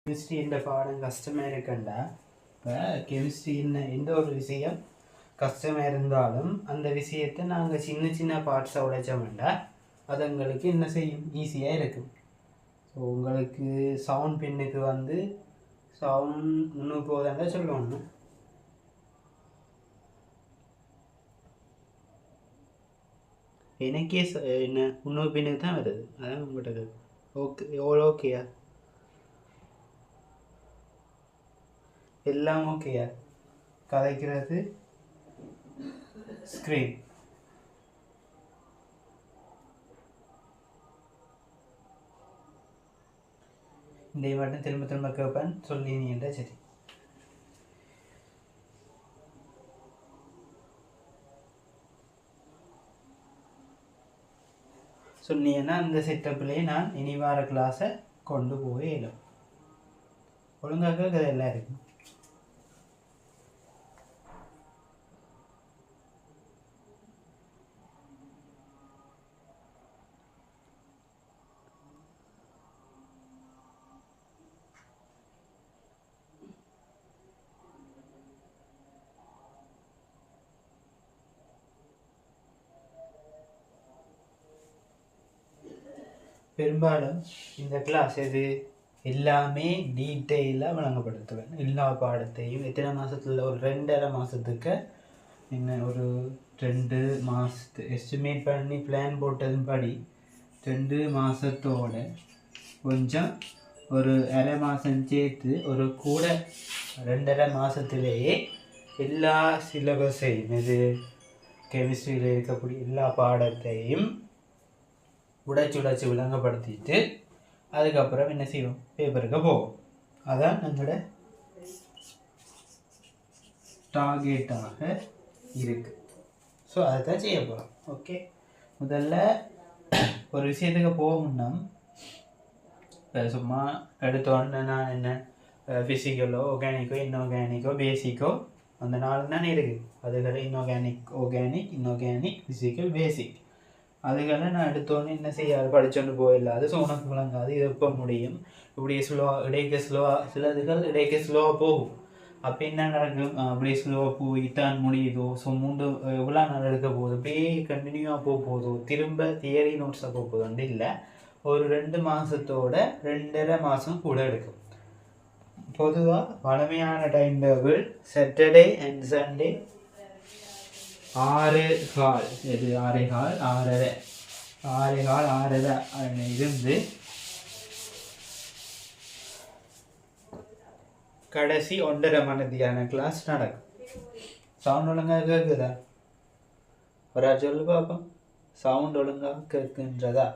Chemistry என்ற பாடம் கஷ்டமாக இருக்கண்டா. இப்போ கெமிஸ்ட்ரி எந்த ஒரு விஷயம் கஷ்டமாக இருந்தாலும் அந்த விஷயத்தை நாங்கள் சின்ன சின்ன பார்ட்ஸை உடைச்சோம்டா அது எங்களுக்கு என்ன செய்யும், ஈஸியாக இருக்கும். ஸோ உங்களுக்கு சவுண்ட் பின்னுக்கு சவுண்ட் முன்னுக்கு போதாண்டா சொல்லணும். எனக்கே என்ன முன்னூறு பின்னுக்கு தான் வருது, அதான் உங்கள்கிட்ட. ஓகே, எவ்வளோ ஓகேயா? எல்லாம் ஓகேயா? கதைக்கிறது ஸ்க்ரீன் இந்த மட்டும் திரும்ப திரும்ப கேட்பேன் சொல்லினீங்கன்றா சரி. சொன்னீங்கன்னா அந்த செட்டப்லேயே நான் இனி வார கிளாஸை கொண்டு போயிடும். ஒழுங்காக எல்லாம் இருக்கும். பெரும்பாலும் இந்த கிளாஸ் இது எல்லாமே டீட்டெயிலாக வழங்கப்படுத்துவேன். எல்லா பாடத்தையும் எத்தனை மாதத்தில், ஒரு 2.5 மாதத்துக்கு என்ன, ஒரு 2 மாதத்து எஸ்டிமேட் பண்ணி பிளான் போட்டதும் படி 2 மாதத்தோட கொஞ்சம் ஒரு 1/2 மாதம் சேர்த்து ஒரு கூட 2.5 மாதத்துலேயே எல்லா சிலபஸையும், இது கெமிஸ்ட்ரியில் இருக்கக்கூடிய எல்லா பாடத்தையும் உடைச்சு விளங்கப்படுத்திட்டு அதுக்கப்புறம் என்ன செய்வோம், பேப்பருக்கு போவோம். அதான் நம்மளோட டார்கெட்டாக இருக்கு. ஸோ அதை தான் செய்ய போகிறோம். ஓகே, முதல்ல ஒரு விஷயத்துக்கு போகணும்னா சும்மா எடுத்தோடனே நான் என்ன ஃபிசிக்கலோ ஆர்கானிக்கோ இன்ஆர்கானிக்கோ பேசிக்கோ அந்த 4 தானே இருக்குது. அதுகளை இன்ஆர்கானிக் ஃபிசிக்கல் பேசிக் அதுகளை நான் எடுத்தோன்னே என்ன செய்யாது, படிச்சோன்னு போயிடலாது. ஸோ உனக்கு விளங்காது, இது எப்போ முடியும், இப்படி சிலதுகள் இடைக்க ஸ்லோவாக போகும். அப்போ என்ன நடக்கும், அப்படி ஸ்லோவாக போயிட்டான் முடியுதோ, ஸோ 3 எவ்வளோ நாள் எடுக்க போகுது, அப்படியே கண்டினியூவாக போகுதோ, திரும்ப தியரி நோட்ஸாக போகுது இல்லை, ஒரு 2 மாதத்தோட 2.5 மாதம் கூட எடுக்கும். பொதுவாக வழமையான time table Saturday and Sunday 6:15, இது 6:15 இருந்து கடைசி 1.5 மணித்தியான கிளாஸ் நடக்கும். சவுண்ட் ஒழுங்காக கேட்குதா? ஒரு சொல்லு பார்ப்போம், சவுண்ட் ஒழுங்காக கேட்கின்றதா?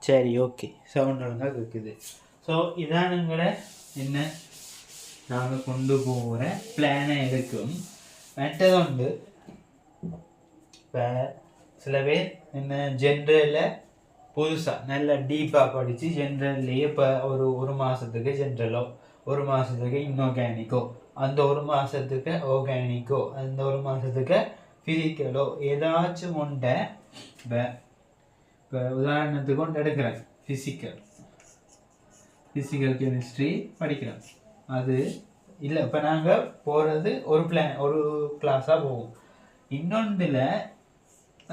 சரி, ஓகே, சவுண்ட் ஒழுங்காக கேட்குது. ஸோ இதான் எங்களை என்ன நாங்கள் கொண்டு போகிற பிளானை இருக்கும். மற்றது உண்டு, இப்போ சில பேர் என்ன ஜென்ரலில் புதுசாக நல்லா டீப்பாக படித்து ஜென்ரல்லையே இப்போ ஒரு மாதத்துக்கு ஜென்ரலோ, ஒரு மாதத்துக்கு இன்ஆர்கானிக்கோ, அந்த ஒரு மாதத்துக்கு ஆர்கானிக்கோ, அந்த ஒரு மாதத்துக்கு ஃபிசிக்கலோ ஏதாச்சும் உண்டை இப்போ உதாரணத்துக்கு கொண்டு எடுக்கிறேன், ஃபிசிக்கல் கெமிஸ்ட்ரி படிக்கிறேன். அது இல்லை, இப்போ நாங்கள் போகிறது ஒரு கிளாஸாக போகும். இன்னொன்றில்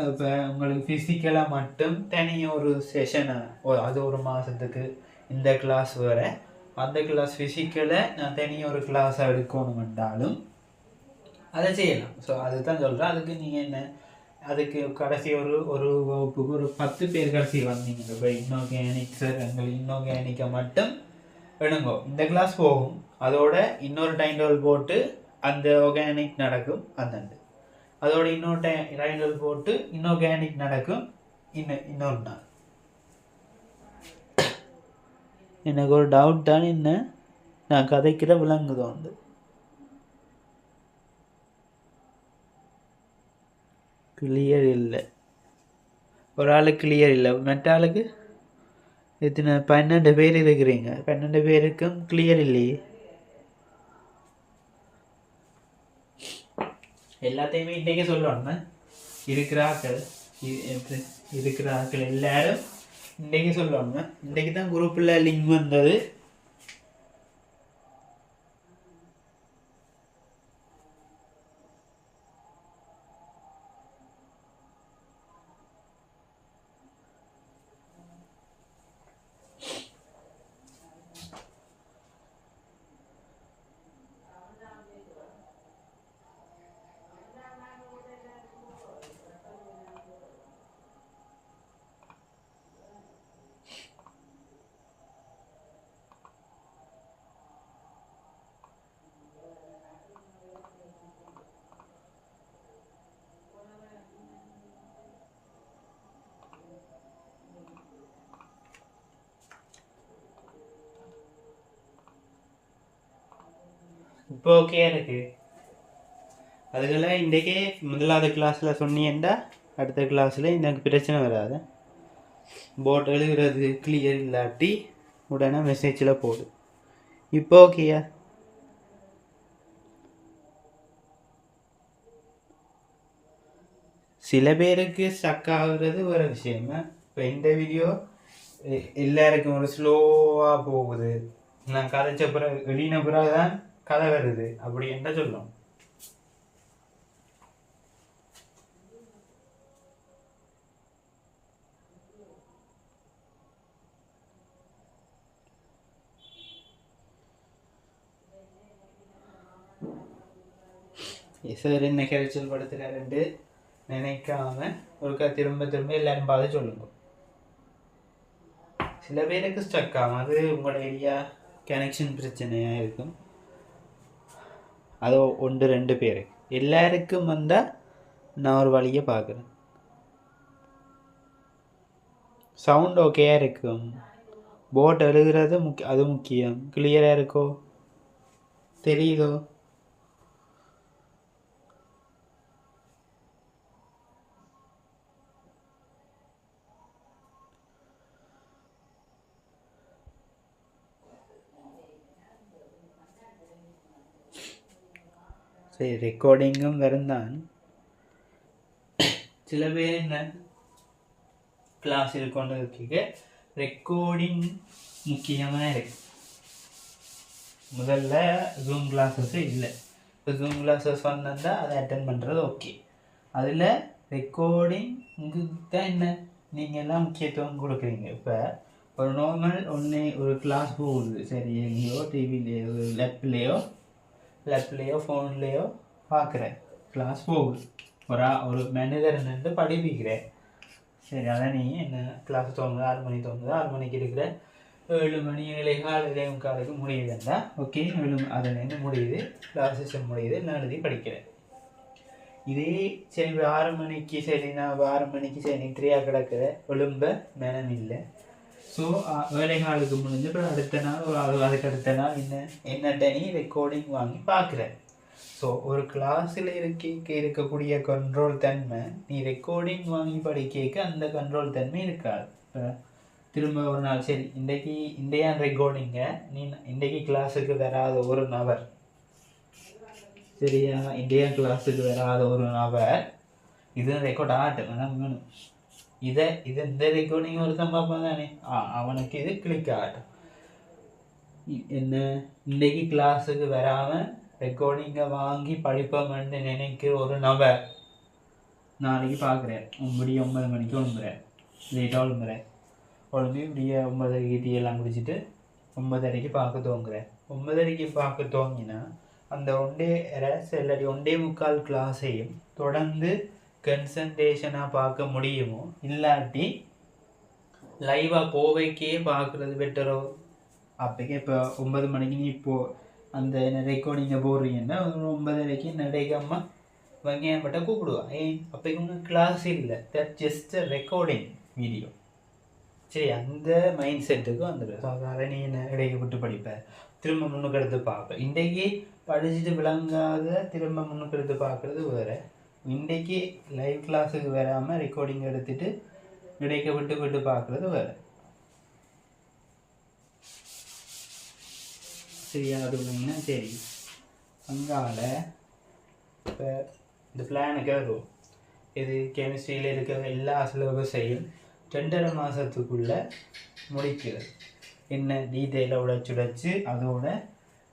இப்போ உங்களுக்கு ஃபிசிக்கலாக மட்டும் தனியாக ஒரு செஷனை, அது ஒரு மாதத்துக்கு இந்த கிளாஸ் வர, அந்த கிளாஸ் ஃபிசிக்கலை நான் தனியாக ஒரு கிளாஸாக எடுக்கணுமென்றாலும் அதை செய்யலாம். ஸோ அதுதான் சொல்கிறேன். அதுக்கு நீங்கள் என்ன, அதுக்கு கடைசி ஒரு வகுப்புக்கு ஒரு 10 பேர் கடைசி வந்தீங்க. இப்போ இன்ஆர்கானிக் சார் எங்கள் இன்ஆர்கானிக்கை மட்டும் எடுங்கோ, இந்த கிளாஸ் போகும், அதோட இன்னொரு டைம் டேபிள் போட்டு அந்த ஆர்கானிக் நடக்கும், அதோட இன்னொரு டைம் டேபிள் போட்டு இன்ஆர்கானிக் நடக்கும் இன்னொரு நாள். எனக்கு ஒரு டவுட் தான், என்ன நான் கதைக்கிற விளங்குதோ வந்து கிளியர் இல்லை, ஒரு ஆளுக்கு கிளியர் இல்லை, மற்ற ஆளுக்கு எத்தனை 12 பேர் இருக்கிறீங்க. 12 பேருக்கும் கிளியர் இல்லையே. எல்லாத்தையுமே இன்றைக்கே சொல்லணும்னா இருக்கிறாக்கள் எல்லாரும் இன்றைக்கி சொல்லணும்னா இன்றைக்கி தான் குரூப்பில் லிங்க் வந்தது. இப்போ ஓகே இருக்குது. அதுக்கெல்லாம் இன்றைக்கே முதலாவது கிளாஸில் சொன்னீங்கன்னா அடுத்த கிளாஸில் எனக்கு பிரச்சனை வராது. போர்டு எழுதுறது கிளியர் இல்லாட்டி உடனே மெசேஜில் போடு. இப்போ ஓகேயா? சில பேருக்கு ஸ்டக் ஆகுறது ஒரு விஷயமா. இப்போ இந்த வீடியோ எல்லாருக்கும் ஒரு ஸ்லோவாக போகுது. நான் கதைச்ச பிறகு எழுதின பிறகு தான் கதை வருது அப்படி என்ன சொல்லும். சார் என்ன கரைச்சல் படுத்துறாருன்ட்டு நினைக்காம ஒருக்கா திரும்ப திரும்ப எல்லாரும் பார்த்து சொல்லுங்க. சில பேருக்கு ஸ்டக் ஆகும். அது உங்களோட ஏரியா கனெக்ஷன் பிரச்சனையாக இருக்கும். அதோ 1-2 பேர் எல்லாருக்கும் வந்தால் நான் ஒரு வழியை பார்க்குறேன். சவுண்ட் ஓகேயா இருக்கும். போட் எழுதுறது அது முக்கியம். கிளியராக இருக்கோ தெரியுதோ? சரி, ரெக்கார்டிங்கும் வருந்தான். சில பேர் என்ன கிளாஸில் கொண்டு இருக்க ரெக்கார்டிங் முக்கியமாக இருக்கு. முதல்ல ஜூம் கிளாஸஸ் இல்லை. இப்போ ஜூம் கிளாஸஸ் வந்தால் அதை அட்டன் பண்ணுறது ஓகே. அதில் ரெக்கார்டிங் தான் என்ன நீங்கள் எல்லாம் முக்கியத்துவம் கொடுக்குறீங்க. இப்போ ஒரு நார்மல் ஒரு கிளாஸ் போகுது, சரி, எங்கேயோ டிவிலேயோ லேப்லேயோ ஃபோன்லேயோ பார்க்குறேன். கிளாஸ் போகுது, ஒரு மேனேஜர் நின்று படிப்பிக்கிறேன். சரி, அதை நீ என்ன கிளாஸ் தோணுது 6 மணி தோணுது, 6 மணிக்கு இருக்கிற 7 மணி 7:15 முடியுதுண்டா. ஓகே, 7 அதுலேருந்து முடியுது, கிளாஸ் செஷன் முடியுது, நான் எழுதி படிக்கிறேன். இதே சரி 6 மணிக்கு சரி நான் 6 மணிக்கு சரி நித்திரையாக கிடக்கிற ஒழும்ப மேனம் இல்லை. ஸோ 7:15 முடிஞ்சு அப்புறம் அடுத்த நாள் அதுக்கு அடுத்த நாள் என்னட்ட நீ ரெக்கார்டிங் வாங்கி பார்க்குறேன். ஸோ ஒரு கிளாஸில் இருக்கக்கூடிய கண்ட்ரோல் தன்மை நீ ரெக்கார்டிங் வாங்கி படிக்க அந்த கண்ட்ரோல் தன்மை இருக்காது. இப்போ திரும்ப ஒரு நாள் சரி இன்றைய ரெக்கார்டிங்கை நீ இன்றைக்கு கிளாஸுக்கு வராத ஒரு நபர், சரியா, இன்றைய கிளாஸுக்கு வராத ஒரு நபர் இது ரெக்கார்ட் ஆகட்டும் வேணும். இந்த ரெக்கார்டிங் ஒரு சம்பவம் தானே, அவனுக்கு இது கிளிக் ஆகட்டும். என்ன இன்றைக்கு கிளாஸுக்கு வராமல் ரெக்கார்டிங்கை வாங்கி படிப்போம்னு நினைக்கிற ஒரு நபர் நாளைக்கு பார்க்குறேன். 9 மணிக்கு ஒழுங்குறேன், லேட்டாக ஒழுங்குறேன். உடனே இப்படியே 9:30 டீ எல்லாம் குடிச்சிட்டு 9:30 பார்க்க தோங்குறேன். 9:30 பார்க்க தோங்கினா அந்த 1:45 கிளாஸையும் தொடர்ந்து கன்சன்ட்ரேஷனாக பார்க்க முடியுமோ, இல்லாட்டி லைவாக போவைக்கே பார்க்குறது பெட்டரோ? அப்போக்கே இப்போ 9 மணிக்கு நீ இப்போது அந்த ரெக்கார்டிங்கை போடுறீங்கன்னா 9:30 நடைக்காம வங்கியப்பட்ட கூப்பிடுவா. அப்போக்கு ஒன்றும் கிளாஸ் இல்லை, தட் ஜஸ்ட் ரெக்கார்டிங் வீடியோ. சரி, அந்த மைண்ட் செட்டுக்கு வந்துடும். ஸோ அதை நீ என்ன இடையப்பட்டு படிப்ப, திரும்ப முன்னுக்கு எடுத்து பார்ப்பேன். இன்றைக்கி படிச்சுட்டு விளங்காத திரும்ப முன்னுக்கு எடுத்து பார்க்குறது வேறு. இன்றைக்கி லைவ் கிளாஸுக்கு வராமல் ரெக்கார்டிங் எடுத்துகிட்டு இடைக்க விட்டு பார்க்குறது வேறு. தெரியாதுன்னா சரி. அங்கால இப்போ இந்த பிளானுக்கு வரும். இது கெமிஸ்ட்ரியில் இருக்கிற எல்லா சிலபஸையும் 2.5 மாதத்துக்குள்ளே முடிக்கிறது. என்ன டீட்டெயிலாக உடைச்சு அதோட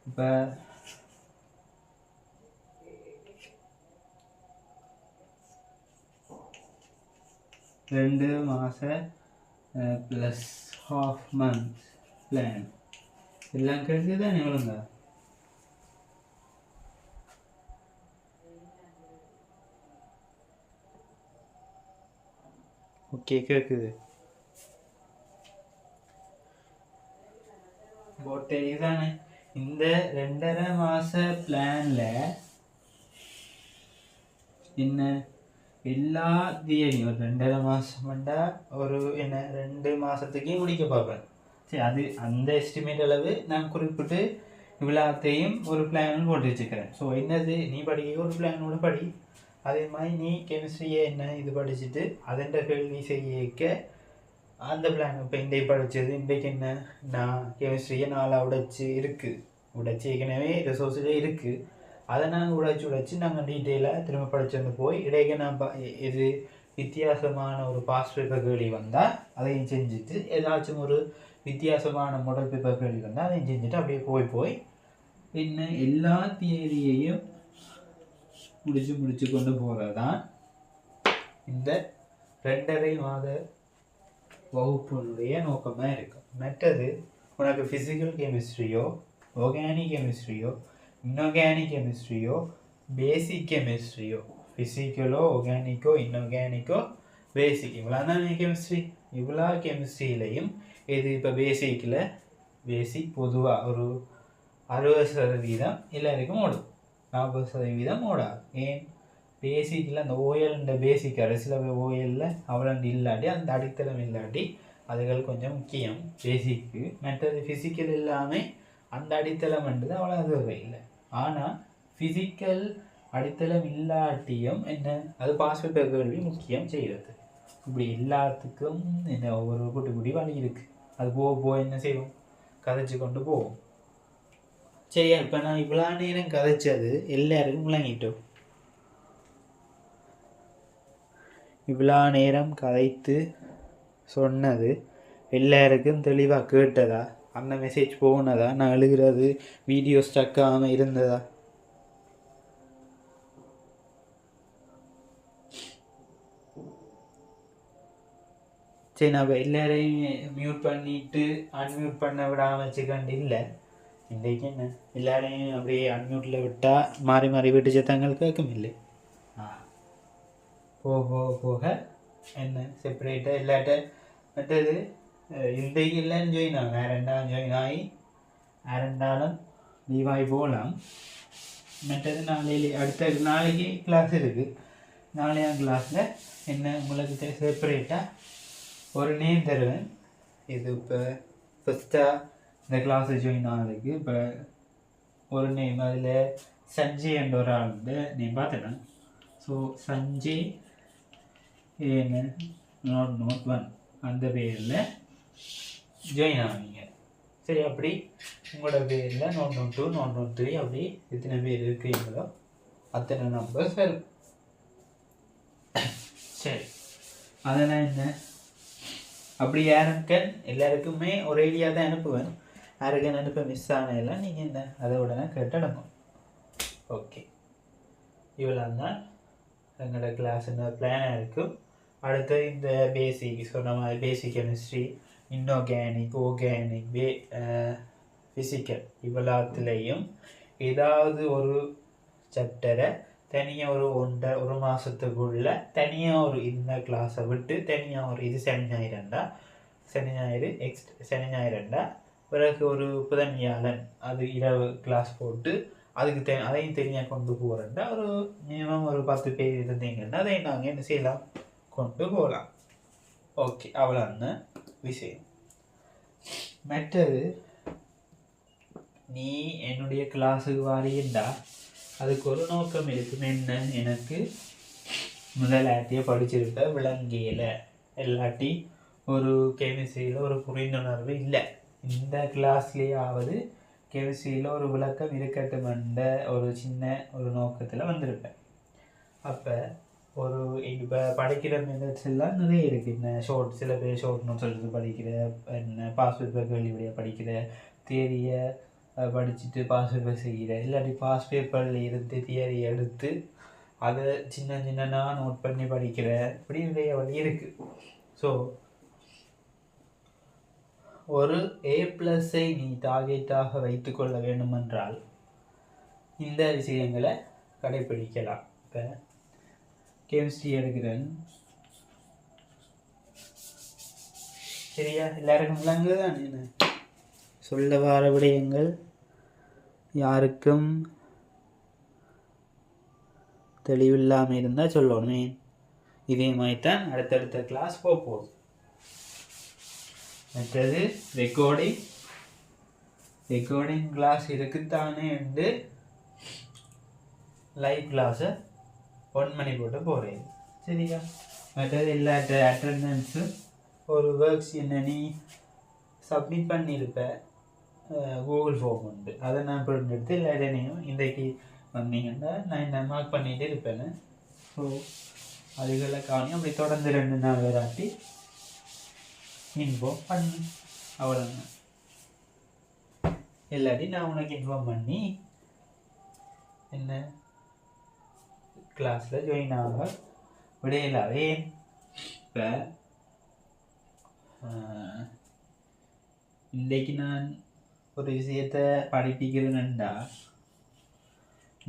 இப்போ 2 மாதம் ப்ளஸ் ½ மந்த் பிளான் எல்லாம் கேட்குது தானே ஒழுங்கா? ஓகே கேட்குது. போட்டு இதுதானே இந்த 2.5 மாத பிளானில் என்ன எல்லா தியரியும் ஒரு 2.5 மாதம்டா ஒரு என்ன 2 மாதத்துக்கே முடிக்க பார்ப்பேன். சரி, அது அந்த எஸ்டிமேட் அளவு நான் குறிப்பிட்டு இவ்வளோத்தையும் ஒரு பிளான் போட்டு வச்சுக்கிறேன். ஸோ என்னது, நீ படிக்க ஒரு பிளானோட படி. அதே மாதிரி நீ கெமிஸ்ட்ரியை என்ன இது படிச்சுட்டு அதென்ற கேள்வி செய்யக்க அந்த பிளான். இப்போ இன்றைக்கு படித்தது இன்றைக்கு என்ன, நான் கெமிஸ்ட்ரியை 4 உடைச்சி ஏற்கனவே ரிசோர்ஸில் இருக்குது. அதை நாங்கள் உடைச்சி நாங்கள் டீட்டெயிலாக திரும்ப படிச்சுட்டு போய் இடையே நான் இது வித்தியாசமான ஒரு பாஸ்ட் பேப்பர் கேள்வி வந்தால் அதையும் செஞ்சுட்டு, ஏதாச்சும் ஒரு வித்தியாசமான மாடல் பேப்பர் கேள்வி வந்தால் அதையும் செஞ்சுட்டு அப்படியே போய் இன்னும் எல்லா தியரியையும் முடிச்சு கொண்டு போகிறது தான் இந்த 2.5 மாத வகுப்பினுடைய நோக்கமாக இருக்கும். மற்றது உனக்கு ஃபிசிக்கல் கெமிஸ்ட்ரியோ, ஆர்கானிக் கெமிஸ்ட்ரியோ, இன்ஆர்கானிக் கெமிஸ்ட்ரியோ, பேசிக் கெமிஸ்ட்ரியோ, ஃபிசிக்கலோ ஆர்கானிக்கோ இன்ஆர்கானிக்கோ பேசிக் இவ்வளோ தான் கெமிஸ்ட்ரி. இவ்வளோ கெமிஸ்ட்ரியிலையும் இது இப்போ பேசிக் பொதுவாக ஒரு 60% எல்லாருக்கும் ஓடும், 40% ஓடாது. ஏன் பேசிக்கில் அந்த ஓயல்ன்ற பேசிக் அரசில் ஓயலில் அவ்வளோ இல்லாட்டி அந்த அடித்தளம் இல்லாட்டி அதுகள் கொஞ்சம் முக்கியம் பேசிக்கு. மற்றது ஃபிசிக்கல் எல்லாமே அந்த அடித்தளம்ன்றது அவ்வளோ தேவை இல்லை. ஆனால் ஃபிசிக்கல் அடித்தளம் இல்லாட்டியும் என்ன அது பாஸ் பேப்பர் கேள்வி முக்கியம் செய்கிறது. இப்படி எல்லாத்துக்கும் என்ன ஒரு குட்டி வழி இருக்குது. அது போக என்ன செய்வோம், கதைச்சு கொண்டு போவோம். சரியா? இப்போ நான் இவ்வளோ நேரம் கதைச்சது எல்லாருக்கும் விளங்கிட்டோம். இவ்வளோ நேரம் கதைத்து சொன்னது எல்லாருக்கும் தெளிவாக கேட்டதா? அந்த மெசேஜ் போனதா? நான் எழுதுறது வீடியோ ஸ்டக்காகாமல் இருந்ததா? சரி, நான் எல்லாரையும் மியூட் பண்ணிவிட்டு அன்மியூட் பண்ண விடாமல் வச்சுக்கண்டு இல்லை. இன்றைக்கு என்ன எல்லாரையும் அப்படியே அன்மியூட்டில் விட்டால் மாறி விட்டு சத்தங்கள் கேட்கும் இல்லை. போக என்ன செப்பரேட்டாக இல்லாட்ட மற்றது இன்றைக்கு இல்லைன்னு ஜாயின் ஆகும். வேறெண்டாலும் ஜாயின் ஆகி வேறெண்டாலும் லீவாகி போகலாம். மற்றது அடுத்த நாளைக்கு கிளாஸ் இருக்குது. நாளையாம் கிளாஸில் என்ன உங்களுக்கு செப்பரேட்டாக ஒரு நேம் தருவேன். இது இப்போ ஃபஸ்ட்டாக இந்த கிளாஸை ஜாயின் ஆனதுக்கு இப்போ ஒரு நேம், அதில் சஞ்சய் என்ற ஒரு ஆள் வந்து நேம் பார்த்துட்டேன். ஸோ சஞ்சய் ஏன்னு நோட் 1 அந்த பேரில் ஜாயின் ஆவீங்க. சரி, அப்படி உங்களோட பேரில் நோட் 2 நோட் 3 அப்படி எத்தனை பேர் இருக்கிறீங்களோ அத்தனை நம்பர்ஸ் வரும். சரி, அதெல்லாம் என்ன அப்படி யாருக்கன் எல்லாருக்குமே ஒரு ஐடியா தான் அனுப்புவேன். யாருக்கன் அனுப்ப மிஸ் ஆனதெல்லாம் நீங்கள் என்ன அதை உடனே கேட்டடணும். ஓகே, இவ்வளோ தான் எங்களோட கிளாஸ் என்ன பிளானாக இருக்கும். அடுத்து இந்த பேசிக் சொன்ன மாதிரி பேசிக் கெமிஸ்ட்ரி, இன்ஆர்கானிக், ஆர்கானிக், ஃபிசிக்கல் இவ்வளோத்துலேயும் ஏதாவது ஒரு சாப்டரை தனியாக ஒரு மாதத்துக்குள்ளே தனியாக ஒரு இந்த கிளாஸை விட்டு தனியாக ஒரு இது சனி ஞாயிறுண்டா பிறகு ஒரு புதன்வியாழன் அது இரவு கிளாஸ் போட்டு அதுக்கு அதையும் தனியாக கொண்டு போகிறேன்டா ஒரு மினிமம் ஒரு 10 பேர் இருந்தீங்கன்னா அதை நாங்கள் என்ன செய்யலாம், கொண்டு போகலாம். ஓகே, அவ்வளோன்னு விஷயம். மற்றது நீ என்னுடைய கிளாஸுக்கு வாரியண்டா அதுக்கு ஒரு நோக்கம் இருக்கும். என்ன, எனக்கு முதலாட்டியை படிச்சிருக்க விளங்கியலை, இல்லாட்டி ஒரு கெமிஸ்ட்ரியில் ஒரு புரிந்துணர்வு இல்லை. இந்த கிளாஸ்லேயாவது கெமிஸ்ட்ரியில் ஒரு விளக்கம் இருக்கட்டும் என்ற ஒரு சின்ன ஒரு நோக்கத்தில் வந்திருப்பேன். அப்போ ஒரு இப்போ படிக்கிற மெத்தட்ஸ் எல்லாம் நிறைய இருக்குது. என்ன ஷோர்ட், சில பேர் ஷோர்ட் நோட்ஸ் எடுத்து படிக்கிற, என்ன பாஸ் பேப்பர் கேள்வியாக படிக்கிற, தியரியை படிச்சுட்டு பாஸ் பேப்பர் செய்கிற, இல்லாட்டி பாஸ் பேப்பரில் இருந்து தியரி எடுத்து அதை சின்ன சின்னனா நோட் பண்ணி படிக்கிற, இப்படி நிறைய வழி இருக்குது. ஸோ ஒரு A+ஐ நீ டார்கெட்டாக வைத்து கொள்ள வேண்டுமென்றால் இந்த விஷயங்களை கடைப்பிடிக்கலாம். இப்போ கெமிஸ்ட்ரி எடுக்கிறேன், சரியா? எல்லாருக்கும் விளங்குதான் என்ன சொல்ல வர விடயங்கள், யாருக்கும் தெளிவில்லாமல் இருந்தால் சொல்லணுமே. இதே மாதிரி தான் அடுத்தடுத்த கிளாஸ் போகுது. மற்றது ரெக்கார்டிங் கிளாஸ் இருக்குத்தானே என்று லைவ் கிளாஸை 1 மணி போட்டு போகிறேன், சரியா? மற்றது எல்லா அட்டண்டன்ஸும் ஒரு ஒர்க்ஸ் என்ன நீ சப்மிட் பண்ணியிருப்ப, கூகுள் ஃபார்ம் உண்டு, அதை நான் பிரிண்ட் எடுத்து எல்லா இடனையும் இன்றைக்கு வந்தீங்கன்னா நான் என்ன மார்க் பண்ணிகிட்டு இருப்பேன்னு. ஸோ அதுகளை காணி அப்படி தொடர்ந்து 2 நாள் வேறாட்டி இன்ஃபார்ம் பண்ணு, அவ்வளோங்க. இல்லாட்டி நான் உனக்கு இன்ஃபார்ம் பண்ணி என்ன கிளாஸில் ஜாயின் ஆக விடையிலாவே. இப்போ இன்றைக்கு நான் ஒரு விஷயத்தை படிப்பிக்கிறேன்டா,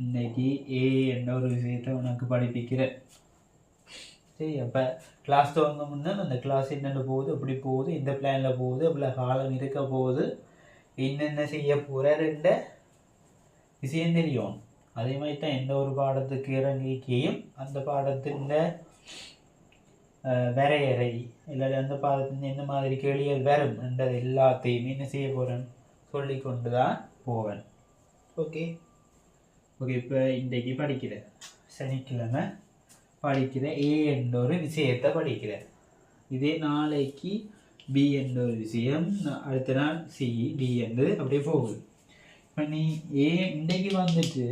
இன்றைக்கி ஏ என்ற ஒரு விஷயத்தை உனக்கு படிப்பிக்கிறேன், சரி? அப்போ கிளாஸ் துவங்க முன்னே அந்த கிளாஸ் என்னென்ன போகுது, எப்படி போகுது, எந்த பிளானில் போகுது, எவ்வளோ காலம் இருக்க போகுது, என்னென்ன செய்ய போகிறன்ற விஷயம் தெரியும். அதே மாதிரி தான் எந்த ஒரு பாடத்துக்கு இறங்கிக்கையும் அந்த பாடத்தின் வரையறை இல்லாட்டி அந்த பாடத்தின் என்ன மாதிரி கேள்விகள் வரும் என்றது எல்லாத்தையுமே என்ன செய்ய போகிறேன் சொல்லி கொண்டு தான் போவேன். ஓகே. இப்போ இன்றைக்கு படிக்கிறேன், சனிக்கிழமை படிக்கிற A என்ற ஒரு விஷயத்தை படிக்கிறேன். இதே நாளைக்கு B என்ற ஒரு விஷயம், அடுத்த நாள் C, D என்று அப்படியே போகுது. இப்போ நீ இன்றைக்கு வந்துட்டு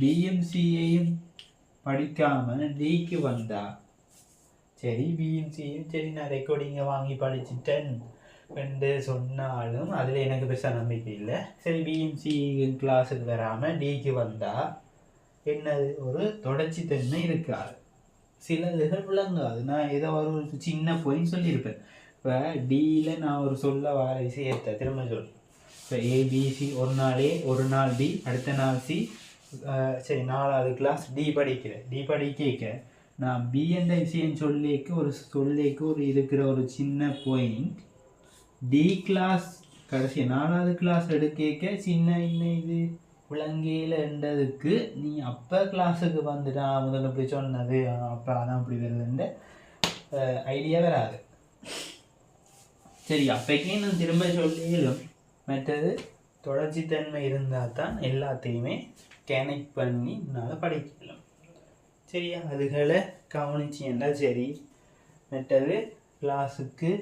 பியும் சியையும் படிக்காமல் Dக்கு வந்தா, சரி பியும் சியும் சரி நான் ரெக்கார்டிங்கை வாங்கி படிச்சுட்டேன் என்று சொன்னாலும் அதில் எனக்கு பெருசாக நம்பிக்கை இல்லை. சரி பியும் சி கிளாஸுக்கு வராமல் Dக்கு வந்தால் என்னது ஒரு தொடர்ச்சி தன்மை இருக்காது, சில இதுகள் விளங்காது. நான் ஏதோ ஒரு சின்ன பாயிண்ட் சொல்லியிருப்பேன். இப்போ டியில் நான் ஒரு சொல்ல வர விஷயத்தை திரும்ப சொல்கிறேன். இப்போ ஏபிசி, ஒரு நாள் A, ஒரு நாள் B, அடுத்த நாள் C, சரி 4வது கிளாஸ் D படிக்கிறேன். D படிக்க நான் B என்ற விஷயம் சொல்லிக்கு ஒரு இருக்கிற ஒரு சின்ன பாயிண்ட் D கிளாஸ் கடைசி 4வது கிளாஸ் எடுக்க சின்ன இது விளங்கையில் என்றதுக்கு நீ அப்போ கிளாஸுக்கு வந்துட்டா முதல்ல இப்படி சொன்னது அப்போ அதான் அப்படி வருதுன்ற ஐடியா வராது, சரி? அப்போக்கே நான் திரும்ப சொல்லிடும். மற்றது தொடர்ச்சித்தன்மை இருந்தால் தான் எல்லாத்தையுமே கனெக்ட் பண்ணி நான் படிக்கலாம், சரியா? அதுகளை கவனிச்சின்னா சரி. மற்றது கிளாஸுக்கு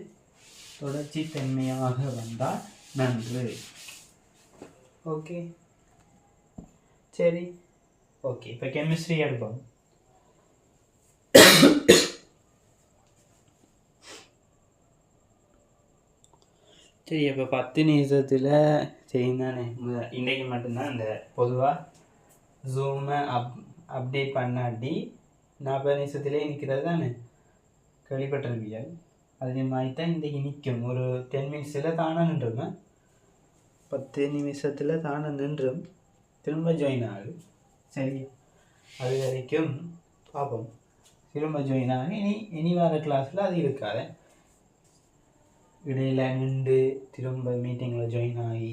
தொடர்ச்சித்தன்மையாக வந்தால் நன்று. ஓகே, சரி. ஓகே, இப்போ கெமிஸ்ட்ரி எடுப்போம். சரி, இப்போ 10 நிமிஷத்தில் சரி தானே. இன்றைக்கு மட்டும்தான் இந்த பொதுவாக ஜூமை அப்டேட் பண்ணாட்டி 40 நிமிஷத்துலேயே நிற்கிறது தானே, கேள்விப்பட்டிருப்பியா? அதே மாதிரி தான் இன்றைக்கி நிற்கும். ஒரு 10 மினிட்ஸில் தானே நின்றுமே, 10 நிமிஷத்தில் தானே நின்றும், திரும்ப ஜாயின் ஆகும், சரி? அது வரைக்கும் பார்ப்போம். திரும்ப ஜாயின் ஆகி இனி வர கிளாஸில் அது இருக்காது, இடையில் நின்று திரும்ப மீட்டிங்கில் ஜாயின் ஆகி